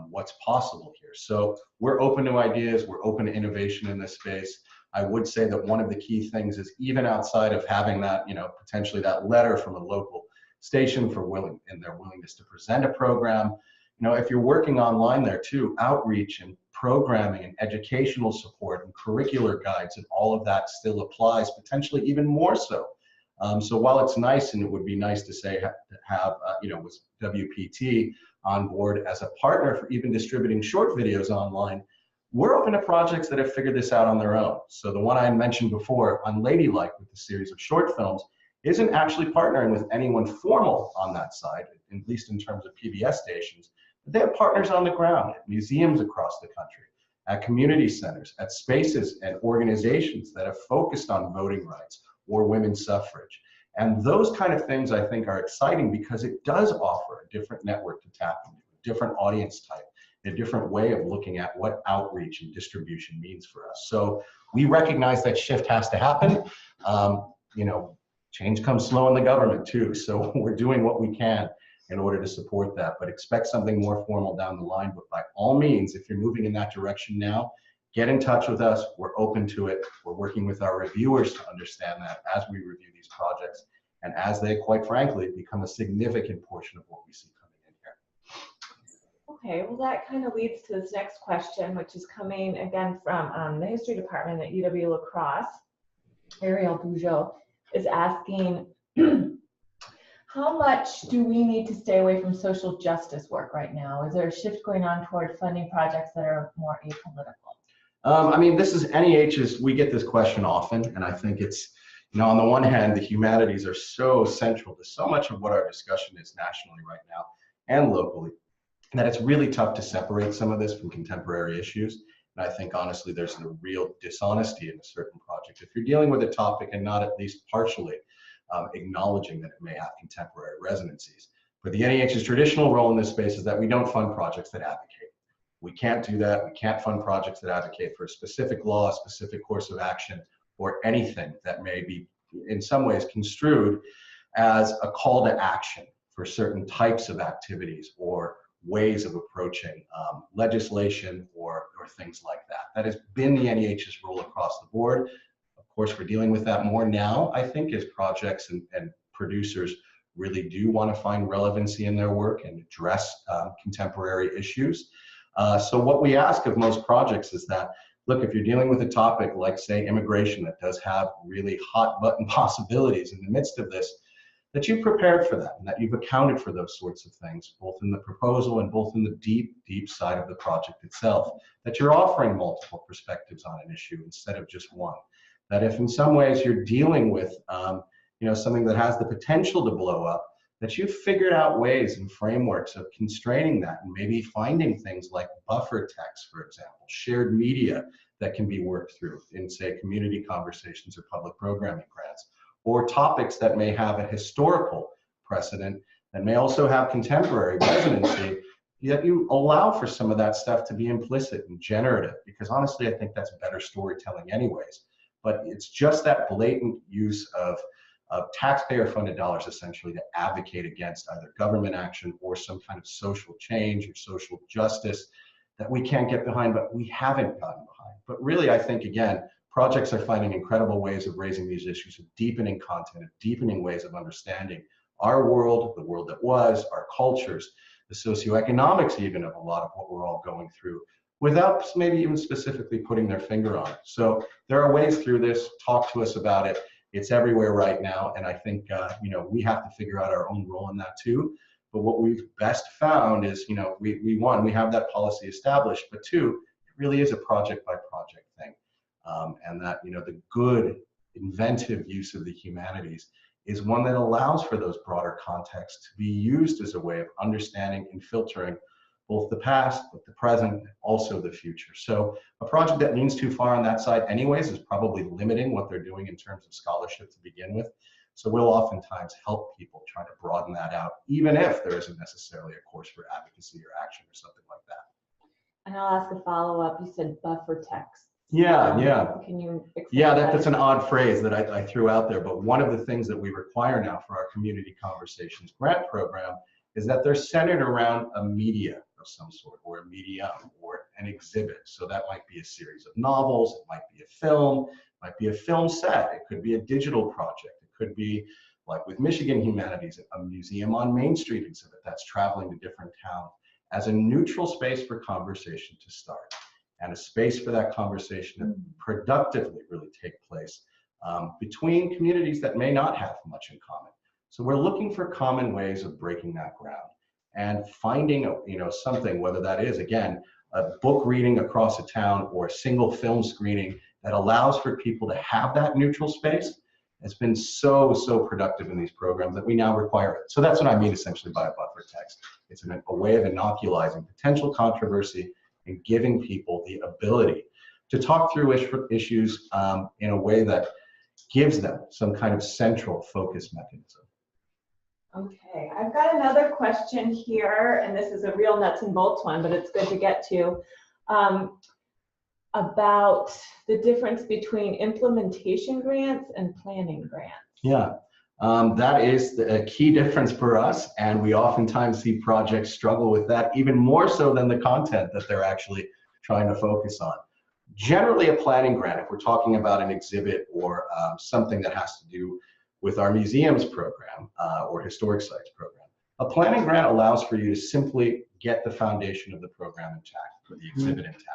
what's possible here. So we're open to ideas, we're open to innovation in this space. I would say that one of the key things is, even outside of having that, potentially that letter from a local station for their willingness to present a program, if you're working online there too, outreach and programming and educational support and curricular guides and all of that still applies, potentially even more so. So while it's nice, and it would be nice to say have with WPT on board as a partner for even distributing short videos online, we're open to projects that have figured this out on their own. So the one I mentioned before, Unladylike, with the series of short films, isn't actually partnering with anyone formal on that side, at least in terms of PBS stations. But they have partners on the ground at museums across the country, at community centers, at spaces and organizations that have focused on voting rights or women's suffrage. And those kind of things I think are exciting because it does offer a different network to tap into, a different audience type, a different way of looking at what outreach and distribution means for us. So we recognize that shift has to happen. Change comes slow in the government too. So we're doing what we can in order to support that, but expect something more formal down the line. But by all means, if you're moving in that direction now, get in touch with us. We're open to it. We're working with our reviewers to understand that as we review these projects and as they, quite frankly, become a significant portion of what we see coming in here. Okay, well, that kind of leads to this next question, which is coming again from the history department at UW-La Crosse. Ariel Bugeaud is asking, how much do we need to stay away from social justice work right now? Is there a shift going on toward funding projects that are more apolitical? This is NEH's, we get this question often, and I think it's, on the one hand, the humanities are so central to so much of what our discussion is nationally right now and locally, that it's really tough to separate some of this from contemporary issues. And I think, honestly, there's a real dishonesty in a certain project if you're dealing with a topic and not at least partially acknowledging that it may have contemporary resonancies. But the NEH's traditional role in this space is that we don't fund projects that advocate. We can't do that. We can't fund projects that advocate for a specific law, a specific course of action, or anything that may be in some ways construed as a call to action for certain types of activities or ways of approaching legislation or things like that. That has been the NEH's role across the board. Of course, we're dealing with that more now, I think, as projects and producers really do want to find relevancy in their work and address contemporary issues. So what we ask of most projects is that, look, if you're dealing with a topic like, say, immigration that does have really hot button possibilities in the midst of this, that you've prepared for that and that you've accounted for those sorts of things, both in the proposal and both in the deep, deep side of the project itself, that you're offering multiple perspectives on an issue instead of just one. That if in some ways you're dealing with something that has the potential to blow up, that you've figured out ways and frameworks of constraining that and maybe finding things like buffer text, for example, shared media that can be worked through in, say, community conversations or public programming grants, or topics that may have a historical precedent that may also have contemporary resonancy, yet you allow for some of that stuff to be implicit and generative, because honestly, I think that's better storytelling anyways. But it's just that blatant use of taxpayer-funded dollars essentially to advocate against either government action or some kind of social change or social justice that we can't get behind, but we haven't gotten behind. But really, I think, again, projects are finding incredible ways of raising these issues, of deepening content, of deepening ways of understanding our world, the world that was, our cultures, the socioeconomics even of a lot of what we're all going through, without maybe even specifically putting their finger on it. So there are ways through this. Talk to us about it. It's everywhere right now, and I think we have to figure out our own role in that too. But what we've best found is, we have that policy established, but two, it really is a project by project thing. And that, the good, inventive use of the humanities is one that allows for those broader contexts to be used as a way of understanding and filtering both the past, but the present, also the future. So a project that leans too far on that side anyways is probably limiting what they're doing in terms of scholarship to begin with. So we'll oftentimes help people try to broaden that out, even if there isn't necessarily a course for advocacy or action or something like that. And I'll ask a follow-up. You said buffer text. Yeah. Can you explain Yeah, that's an odd phrase that I threw out there, but one of the things that we require now for our Community Conversations grant program is that they're centered around a media of some sort, or a medium, or an exhibit. So that might be a series of novels, it might be a film, it might be a film set, it could be a digital project, it could be, like with Michigan Humanities, a museum on Main Street exhibit that's traveling to different towns, as a neutral space for conversation to start, and a space for that conversation to productively really take place between communities that may not have much in common. So we're looking for common ways of breaking that ground and finding something, whether that is, again, a book reading across a town or a single film screening that allows for people to have that neutral space, has been so productive in these programs that we now require it. So that's what I mean essentially by a buffer text. It's a way of inoculizing potential controversy and giving people the ability to talk through issues in a way that gives them some kind of central focus mechanism. Okay, I've got another question here, and this is a real nuts and bolts one, but it's good to get to, about the difference between implementation grants and planning grants. Yeah, that is a key difference for us, and we oftentimes see projects struggle with that even more so than the content that they're actually trying to focus on. Generally, a planning grant, if we're talking about an exhibit or something that has to do with our museums program or historic sites program, a planning grant allows for you to simply get the foundation of the program intact, or the exhibit intact.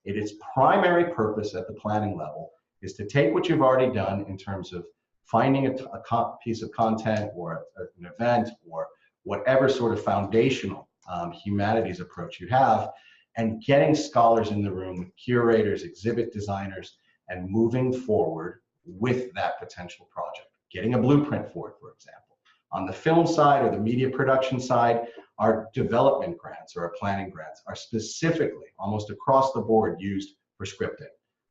Its primary purpose at the planning level is to take what you've already done in terms of finding a piece of content or an event or whatever sort of foundational humanities approach you have, and getting scholars in the room, curators, exhibit designers, and moving forward with that potential project. Getting a blueprint for it, for example. On the film side or the media production side, our development grants or our planning grants are specifically, almost across the board, used for scripting.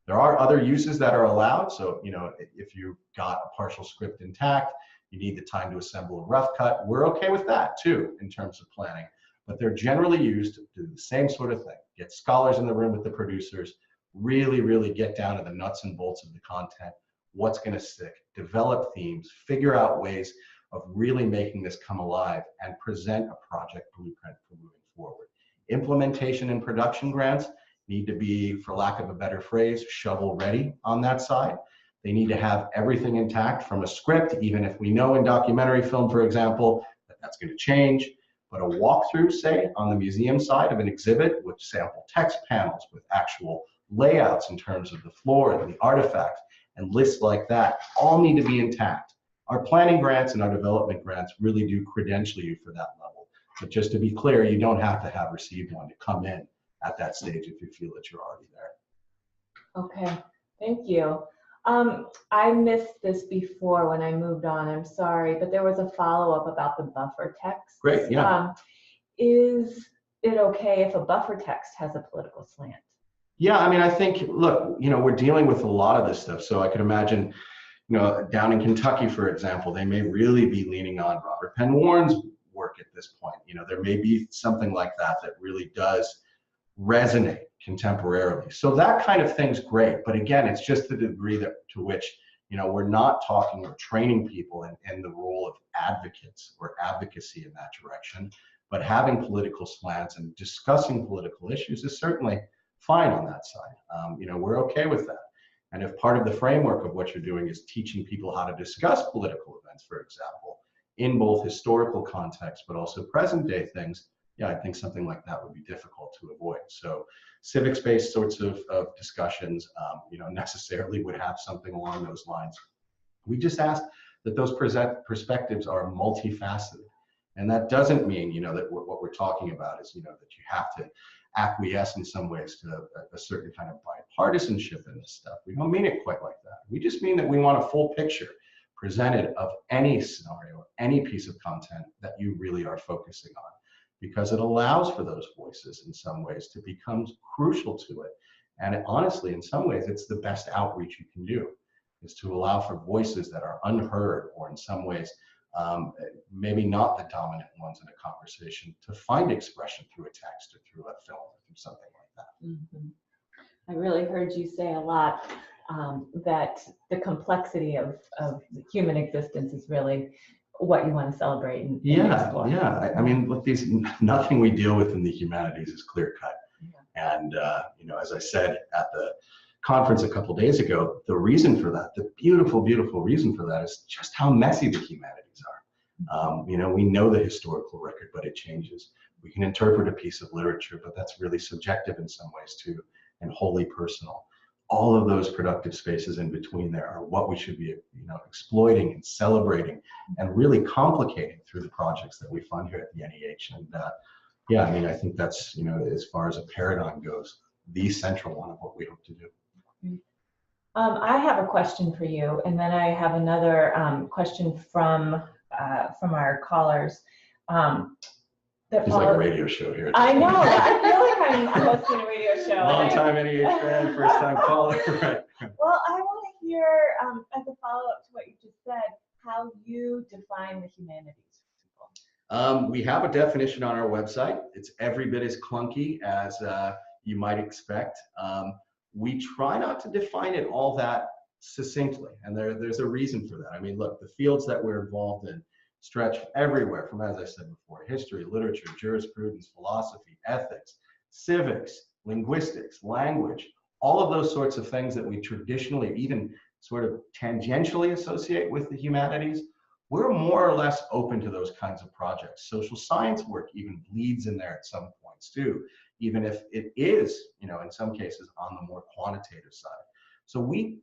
There are other uses that are allowed. So, if you've got a partial script intact, you need the time to assemble a rough cut, we're okay with that too, in terms of planning. But they're generally used to do the same sort of thing. Get scholars in the room with the producers, really get down to the nuts and bolts of the content, what's going to stick, develop themes, figure out ways of really making this come alive, and present a project blueprint for moving forward. Implementation and production grants need to be, for lack of a better phrase, shovel ready on that side. They need to have everything intact from a script, even if we know in documentary film, for example, that that's going to change. But a walkthrough, say, on the museum side of an exhibit with sample text panels, with actual layouts in terms of the floor and the artifacts, and lists like that, all need to be intact. Our planning grants and our development grants really do credential you for that level. But just to be clear, you don't have to have received one to come in at that stage if you feel that you're already there. Okay, thank you. I missed this before when I moved on, I'm sorry, but there was a follow-up about the buffer text. Great, yeah. Is it okay if a buffer text has a political slant? Yeah, I mean, I think, look, we're dealing with a lot of this stuff. So I could imagine, down in Kentucky, for example, they may really be leaning on Robert Penn Warren's work at this point. There may be something like that that really does resonate contemporarily. So that kind of thing's great. But again, it's just the degree to which, we're not talking or training people in the role of advocates or advocacy in that direction. But having political slants and discussing political issues is certainly fine on that side. We're okay with that. And if part of the framework of what you're doing is teaching people how to discuss political events, for example, in both historical context, but also present day things, yeah, I think something like that would be difficult to avoid. So civics-based sorts of discussions, necessarily would have something along those lines. We just ask that those perspectives are multifaceted. And that doesn't mean, that what we're talking about is, that you have to acquiesce in some ways to a certain kind of bipartisanship in this stuff. We don't mean it quite like that. We just mean that we want a full picture presented of any scenario, any piece of content that you really are focusing on, because it allows for those voices in some ways to become crucial to it. And honestly, in some ways, it's the best outreach you can do, is to allow for voices that are unheard or in some ways maybe not the dominant ones in a conversation to find expression through a text or through a film or through something like that. Mm-hmm. I really heard you say a lot that the complexity of the human existence is really what you want to celebrate and explore. Yeah. I mean, look, nothing we deal with in the humanities is clear cut. Yeah. And as I said at the conference a couple days ago, the reason for that, the beautiful, beautiful reason for that is just how messy the humanities are. We know the historical record, but it changes. We can interpret a piece of literature, but that's really subjective in some ways too, and wholly personal. All of those productive spaces in between there are what we should be, exploiting and celebrating and really complicating through the projects that we fund here at the NEH. And yeah, I mean, I think that's, as far as a paradigm goes, the central one of what we hope to do. I have a question for you, and then I have another question from our callers. It's like a radio show here. I know. I feel like I'm hosting a radio show. Long time NEH fan, first time caller. Right. Well, I want to hear, as a follow-up to what you just said, how you define the humanities for people. We have a definition on our website. It's every bit as clunky as you might expect. We try not to define it all that succinctly, and there's a reason for that. I mean, look, the fields that we're involved in stretch everywhere from, as I said before, history, literature, jurisprudence, philosophy, ethics, civics, linguistics, language, all of those sorts of things that we traditionally even sort of tangentially associate with the humanities. We're more or less open to those kinds of projects. Social science work even bleeds in there at some points too, even if it is, in some cases on the more quantitative side. So we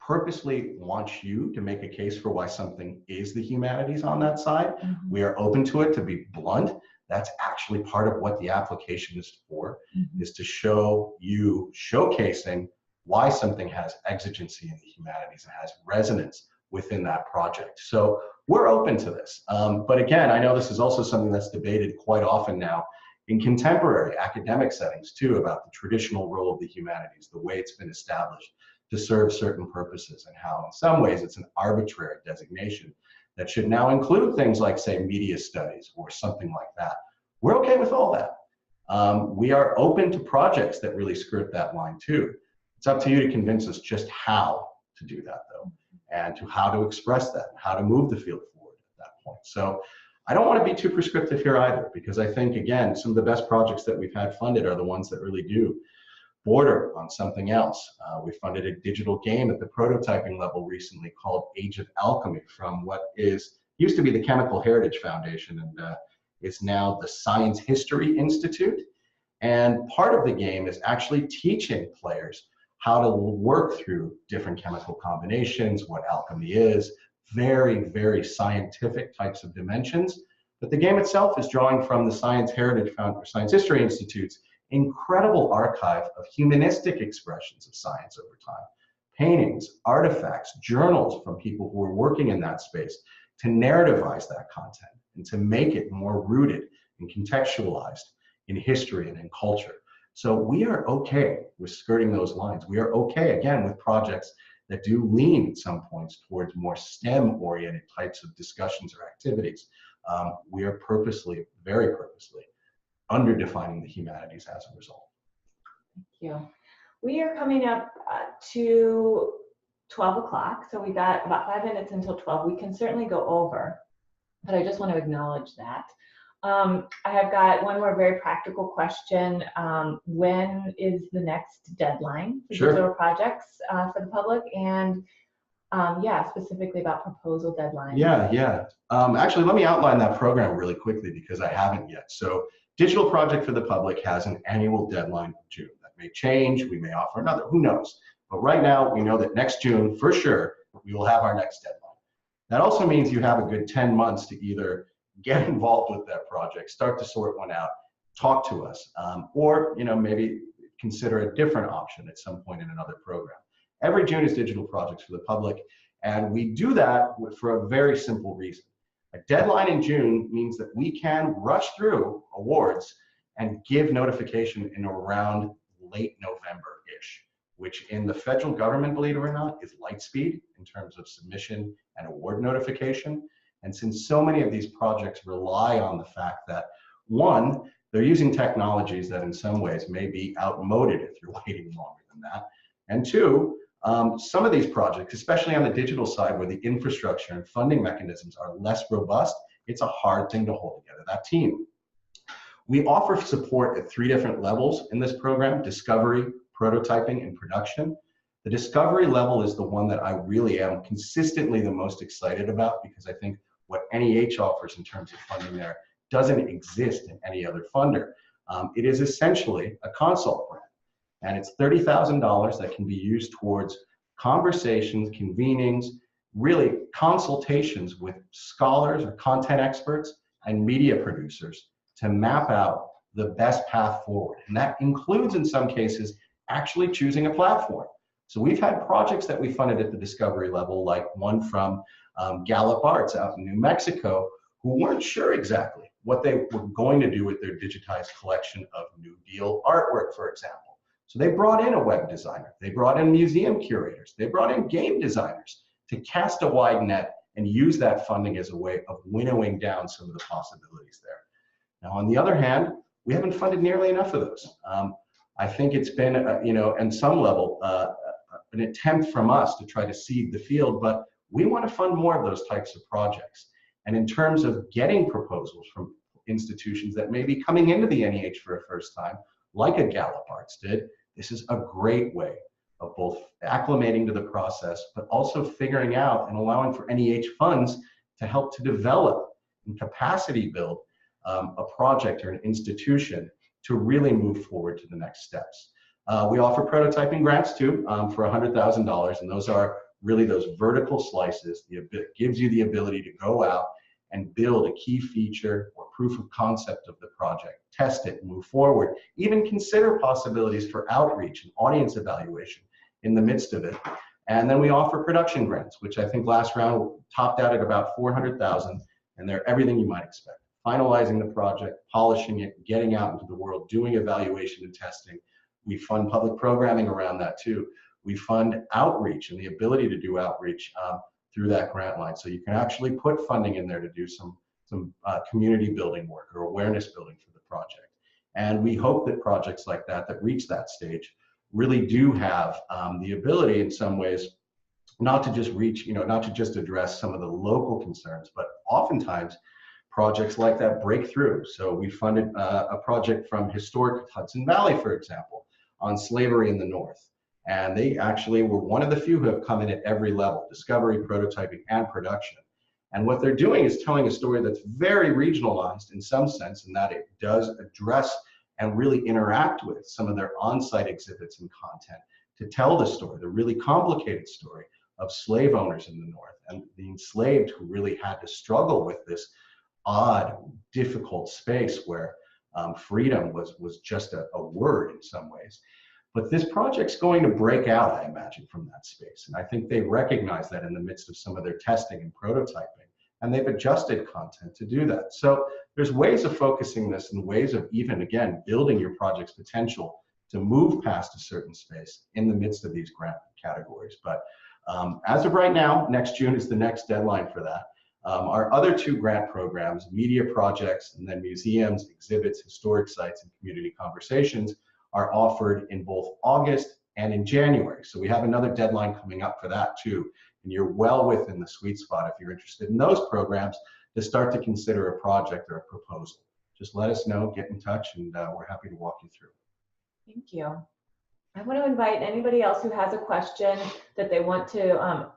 purposely want you to make a case for why something is the humanities on that side. Mm-hmm. We are open to it. To be blunt, that's actually part of what the application is for, mm-hmm. is to show you showcasing why something has exigency in the humanities and has resonance within that project. So we're open to this. But again, I know this is also something that's debated quite often now in contemporary academic settings too, about the traditional role of the humanities, the way it's been established to serve certain purposes, and how in some ways it's an arbitrary designation that should now include things like, say, media studies or something like that. We're okay with all that. We are open to projects that really skirt that line too. It's up to you to convince us just how to do that though, and to how to express that, and how to move the field forward at that point. So I don't want to be too prescriptive here either, because I think, again, some of the best projects that we've had funded are the ones that really do border on something else. We funded a digital game at the prototyping level recently called Age of Alchemy from what used to be the Chemical Heritage Foundation, and it's now the Science History Institute. And part of the game is actually teaching players how to work through different chemical combinations, what alchemy is, very, very scientific types of dimensions. But the game itself is drawing from the Science Heritage Foundation, or Science History Institute's incredible archive of humanistic expressions of science over time. Paintings, artifacts, journals from people who are working in that space to narrativize that content and to make it more rooted and contextualized in history and in culture. So we are okay with skirting those lines. We are okay, again, with projects that do lean at some points towards more STEM-oriented types of discussions or activities. We are purposely, very purposely, underdefining the humanities as a result. Thank you. We are coming up to 12 o'clock, so we got about 5 minutes until 12. We can certainly go over, but I just want to acknowledge that. I have got one more very practical question. When is the next deadline for Sure. digital projects for the public? And yeah, specifically about proposal deadlines. Yeah. Actually, let me outline that program really quickly because I haven't yet. So Digital Project for the Public has an annual deadline of June. That may change, we may offer another, who knows? But right now, we know that next June, for sure, we will have our next deadline. That also means you have a good 10 months to either get involved with that project, start to sort one out, talk to us, or maybe consider a different option at some point in another program. Every June is Digital Projects for the Public, and we do that for a very simple reason. A deadline in June means that we can rush through awards and give notification in around late November-ish, which in the federal government, believe it or not, is light speed in terms of submission and award notification. And since so many of these projects rely on the fact that, one, they're using technologies that in some ways may be outmoded if you're waiting longer than that, and two, some of these projects, especially on the digital side where the infrastructure and funding mechanisms are less robust, it's a hard thing to hold together that team. We offer support at 3 different levels in this program: discovery, prototyping, and production. The discovery level is the one that I really am consistently the most excited about because I think what NEH offers in terms of funding there doesn't exist in any other funder. It is essentially a consult grant, and it's $30,000 that can be used towards conversations, convenings, really consultations with scholars or content experts and media producers to map out the best path forward. And that includes, in some cases, actually choosing a platform. So we've had projects that we funded at the discovery level, like one from Gallup Arts out in New Mexico, who weren't sure exactly what they were going to do with their digitized collection of New Deal artwork, for example. So they brought in a web designer, they brought in museum curators, they brought in game designers to cast a wide net and use that funding as a way of winnowing down some of the possibilities there. Now, on the other hand, we haven't funded nearly enough of those. I think it's been, on some level, an attempt from us to try to seed the field, but we want to fund more of those types of projects. And in terms of getting proposals from institutions that may be coming into the NEH for a first time, like a Gallup Arts did, this is a great way of both acclimating to the process, but also figuring out and allowing for NEH funds to help to develop and capacity build a project or an institution to really move forward to the next steps. We offer prototyping grants too for $100,000, and those are really those vertical slices. It gives you the ability to go out and build a key feature or proof of concept of the project, test it, move forward, even consider possibilities for outreach and audience evaluation in the midst of it. And then we offer production grants, which I think last round topped out at about $400,000, and they're everything you might expect. Finalizing the project, polishing it, getting out into the world, doing evaluation and testing. We fund public programming around that too. We fund outreach and the ability to do outreach through that grant line. So you can actually put funding in there to do some community building work or awareness building for the project. And we hope that projects like that reach that stage really do have the ability in some ways not to just reach, not to just address some of the local concerns, but oftentimes projects like that break through. So we funded a project from historic Hudson Valley, for example, on slavery in the North. And they actually were one of the few who have come in at every level: discovery, prototyping, and production. And what they're doing is telling a story that's very regionalized in some sense, in that it does address and really interact with some of their on-site exhibits and content to tell the story, the really complicated story, of slave owners in the North and the enslaved who really had to struggle with this odd, difficult space where freedom was just a word in some ways. But this project's going to break out, I imagine, from that space. And I think they recognize that in the midst of some of their testing and prototyping, and they've adjusted content to do that. So there's ways of focusing this and ways of even, again, building your project's potential to move past a certain space in the midst of these grant categories. But as of right now, next June is the next deadline for that. Our other two grant programs, media projects, and then museums, exhibits, historic sites, and community conversations, are offered in both August and in January. So we have another deadline coming up for that too. And you're well within the sweet spot if you're interested in those programs to start to consider a project or a proposal. Just let us know, get in touch, and we're happy to walk you through. Thank you. I want to invite anybody else who has a question that they want to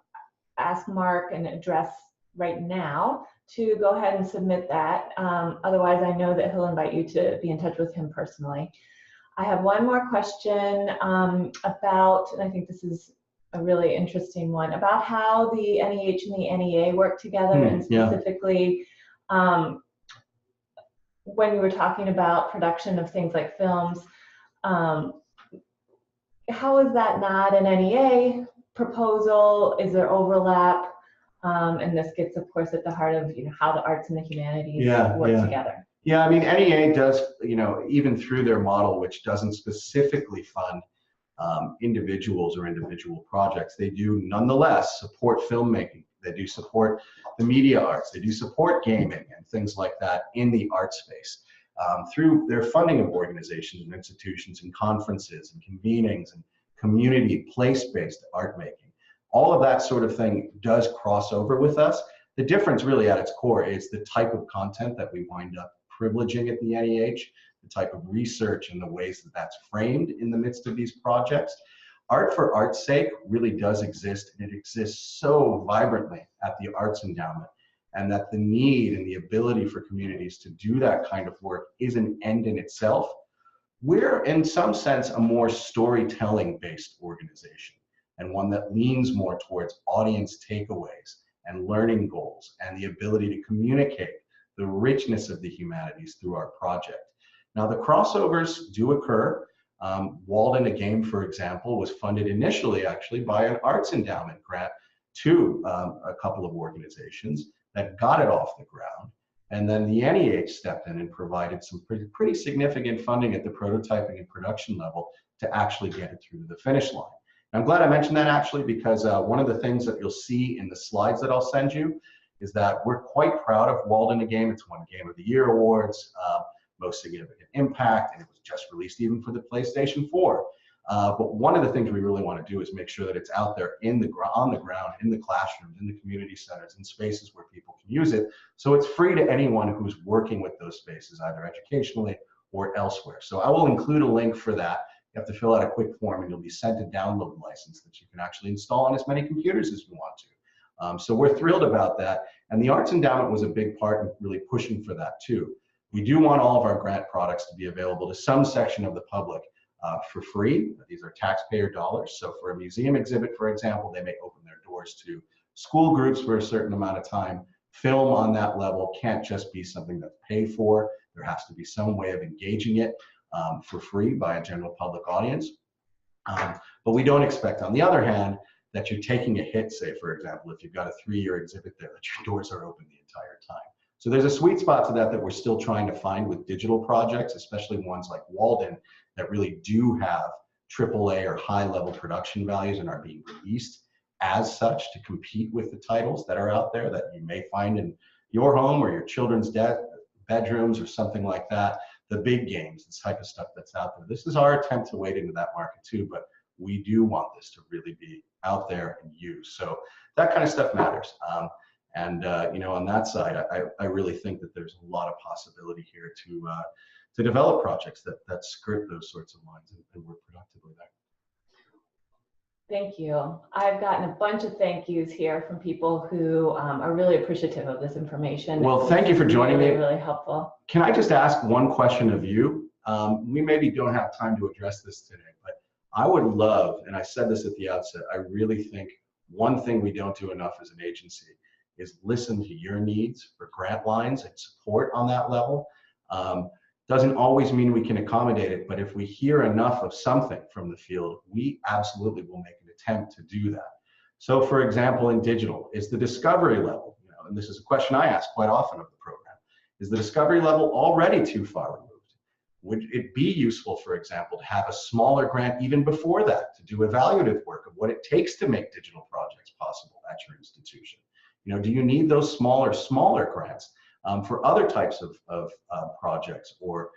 ask Marc and address right now to go ahead and submit that. Otherwise, I know that he'll invite you to be in touch with him personally. I have one more question about, and I think this is a really interesting one, about how the NEH and the NEA work together, and specifically when you were talking about production of things like films, how is that not an NEA proposal? Is there overlap? And this gets, of course, at the heart of how the arts and the humanities work together. Yeah, I mean, NEA does, even through their model, which doesn't specifically fund individuals or individual projects, they do nonetheless support filmmaking. They do support the media arts. They do support gaming and things like that in the art space through their funding of organizations and institutions and conferences and convenings and community place-based art making. All of that sort of thing does cross over with us. The difference really at its core is the type of content that we wind up privileging at the NEH, the type of research and the ways that that's framed in the midst of these projects. Art for art's sake really does exist, and it exists so vibrantly at the Arts Endowment, and that the need and the ability for communities to do that kind of work is an end in itself. We're, in some sense, a more storytelling-based organization, and one that leans more towards audience takeaways and learning goals and the ability to communicate the richness of the humanities through our project. Now, the crossovers do occur. Walden a Game, for example, was funded initially actually by an Arts Endowment grant to a couple of organizations that got it off the ground. And then the NEH stepped in and provided some pretty significant funding at the prototyping and production level to actually get it through to the finish line. And I'm glad I mentioned that actually, because one of the things that you'll see in the slides that I'll send you is that we're quite proud of Walden a Game. It's won Game of the Year awards, most significant impact, and it was just released even for the PlayStation 4. But one of the things we really want to do is make sure that it's out there on the ground, in the classrooms, in the community centers, in spaces where people can use it. So it's free to anyone who's working with those spaces, either educationally or elsewhere. So I will include a link for that. You have to fill out a quick form, and you'll be sent a download license that you can actually install on as many computers as you want to. So we're thrilled about that. And the Arts Endowment was a big part in really pushing for that too. We do want all of our grant products to be available to some section of the public for free. These are taxpayer dollars. So for a museum exhibit, for example, they may open their doors to school groups for a certain amount of time. Film on that level can't just be something that's paid for. There has to be some way of engaging it for free by a general public audience. But we don't expect, on the other hand, that you're taking a hit, say, for example, if you've got a 3-year exhibit there, that your doors are open the entire time. So there's a sweet spot to that we're still trying to find with digital projects, especially ones like Walden that really do have AAA or high-level production values and are being released as such to compete with the titles that are out there that you may find in your home or your children's bedrooms or something like that. The big games, this type of stuff that's out there. This is our attempt to wade into that market too, but we do want this to really be out there and used. So that kind of stuff matters. On that side, I really think that there's a lot of possibility here to develop projects that skirt those sorts of lines and work productively there. Thank you. I've gotten a bunch of thank yous here from people who are really appreciative of this information. Well, thank you for joining me. Really helpful. Can I just ask one question of you? We maybe don't have time to address this today, but I would love, and I said this at the outset, I really think one thing we don't do enough as an agency is listen to your needs for grant lines and support on that level. Doesn't always mean we can accommodate it, but if we hear enough of something from the field, we absolutely will make an attempt to do that. So for example, in digital, is the discovery level, and this is a question I ask quite often of the program, is the discovery level already too far removed? Would it be useful, for example, to have a smaller grant even before that to do evaluative work of what it takes to make digital projects possible at your institution? Do you need those smaller grants for other types of projects or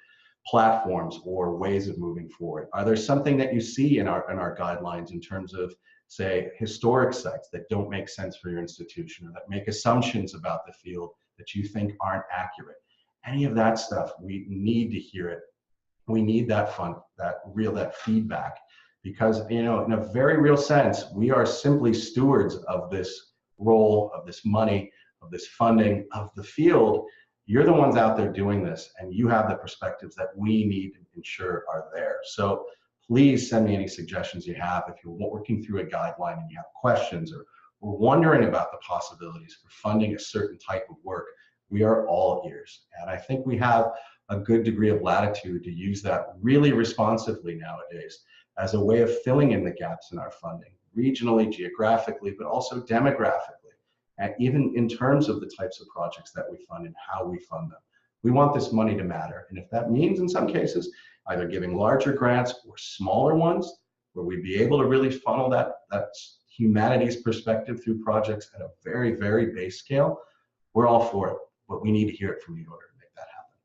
platforms or ways of moving forward? Are there something that you see in our guidelines in terms of, say, historic sites that don't make sense for your institution or that make assumptions about the field that you think aren't accurate? Any of that stuff, we need to hear it. We need that feedback, because in a very real sense, we are simply stewards of this role, of this money, of this funding, of the field. You're the ones out there doing this, and you have the perspectives that we need to ensure are there. So please send me any suggestions you have. If you're working through a guideline and you have questions or wondering about the possibilities for funding a certain type of work, we are all ears. And I think we have a good degree of latitude to use that really responsively nowadays as a way of filling in the gaps in our funding, regionally, geographically, but also demographically, and even in terms of the types of projects that we fund and how we fund them. We want this money to matter. And if that means, in some cases, either giving larger grants or smaller ones, where we'd be able to really funnel that humanities perspective through projects at a very, very base scale, we're all for it. But we need to hear it from you in order to make that happen.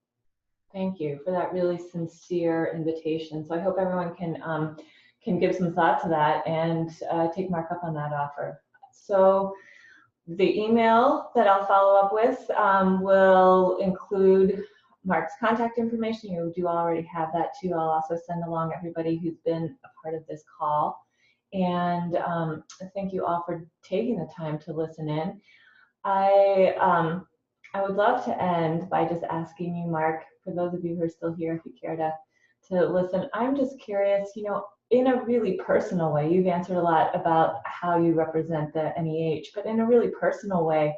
Thank you for that really sincere invitation. So I hope everyone can give some thought to that and take Marc up on that offer. So the email that I'll follow up with will include Marc's contact information. You do already have that too. I'll also send along everybody who's been a part of this call. And thank you all for taking the time to listen in. I would love to end by just asking you, Marc, for those of you who are still here, if you care to listen, I'm just curious, in a really personal way, you've answered a lot about how you represent the NEH, but in a really personal way,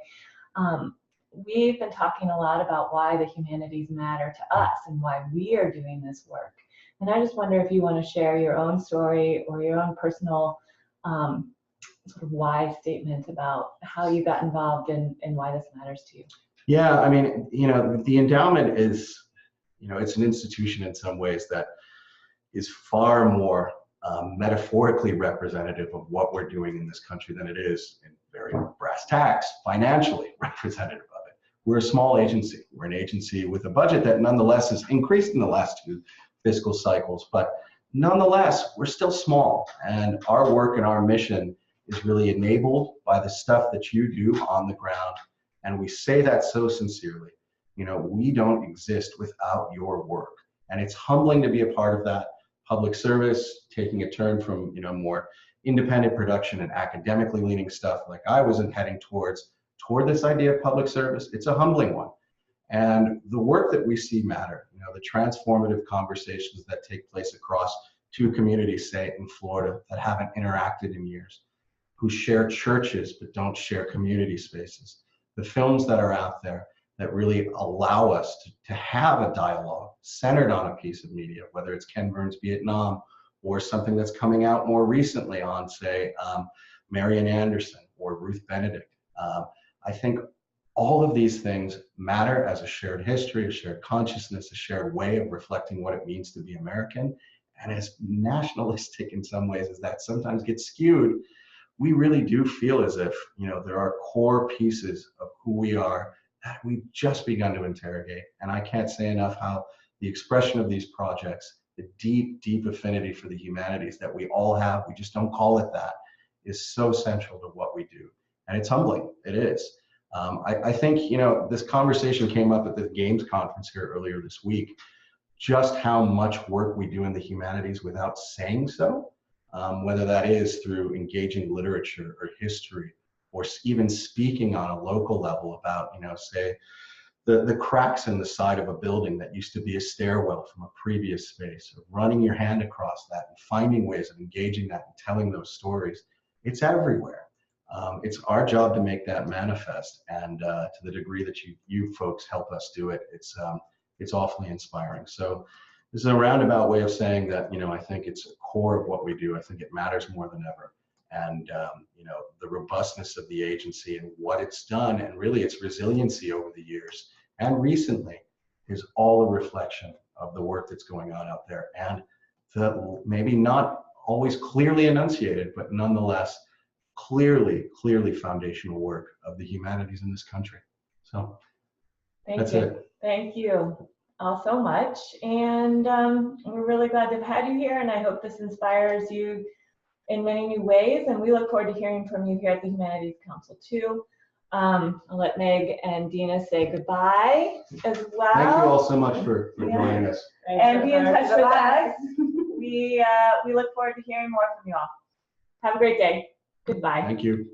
we've been talking a lot about why the humanities matter to us and why we are doing this work. And I just wonder if you want to share your own story or your own personal sort of why statement about how you got involved and why this matters to you. Yeah, I mean, the endowment is, it's an institution in some ways that is far more metaphorically representative of what we're doing in this country than it is in very brass tacks, financially representative of it. We're a small agency. We're an agency with a budget that nonetheless has increased in the last 2 fiscal cycles, but nonetheless, we're still small, and our work and our mission is really enabled by the stuff that you do on the ground. And we say that so sincerely. We don't exist without your work. And it's humbling to be a part of that public service, taking a turn from, more independent production and academically leaning stuff like I was heading toward this idea of public service. It's a humbling one. And the work that we see matter, the transformative conversations that take place across 2 communities, say in Florida, that haven't interacted in years, who share churches but don't share community spaces. The films that are out there that really allow us to have a dialogue centered on a piece of media, whether it's Ken Burns' Vietnam or something that's coming out more recently on, say, Marian Anderson or Ruth Benedict. I think all of these things matter as a shared history, a shared consciousness, a shared way of reflecting what it means to be American. And as nationalistic in some ways as that sometimes gets skewed, we really do feel as if, there are core pieces of who we are that we've just begun to interrogate. And I can't say enough how the expression of these projects, the deep, deep affinity for the humanities that we all have, we just don't call it that, is so central to what we do. And it's humbling, it is. I think, this conversation came up at the Games conference here earlier this week, just how much work we do in the humanities without saying so. Whether that is through engaging literature or history, or even speaking on a local level about, say, the cracks in the side of a building that used to be a stairwell from a previous space, or running your hand across that and finding ways of engaging that and telling those stories. It's everywhere. It's our job to make that manifest, and to the degree that you folks help us do it, it's awfully inspiring. So this is a roundabout way of saying that, you know, I think it's a core of what we do. I think it matters more than ever. And, you know, the robustness of the agency and what it's done, and really its resiliency over the years and recently, is all a reflection of the work that's going on out there, and the maybe not always clearly enunciated, but nonetheless clearly foundational work of the humanities in this country. So that's it. Thank you all so much. And we're really glad to have had you here, and I hope this inspires you in many new ways. And we look forward to hearing from you here at the Humanities Council too. I'll let Meg and Dina say goodbye as well. Thank you all so much for joining us. And be in touch with us. We look forward to hearing more from you all. Have a great day. Goodbye. Thank you.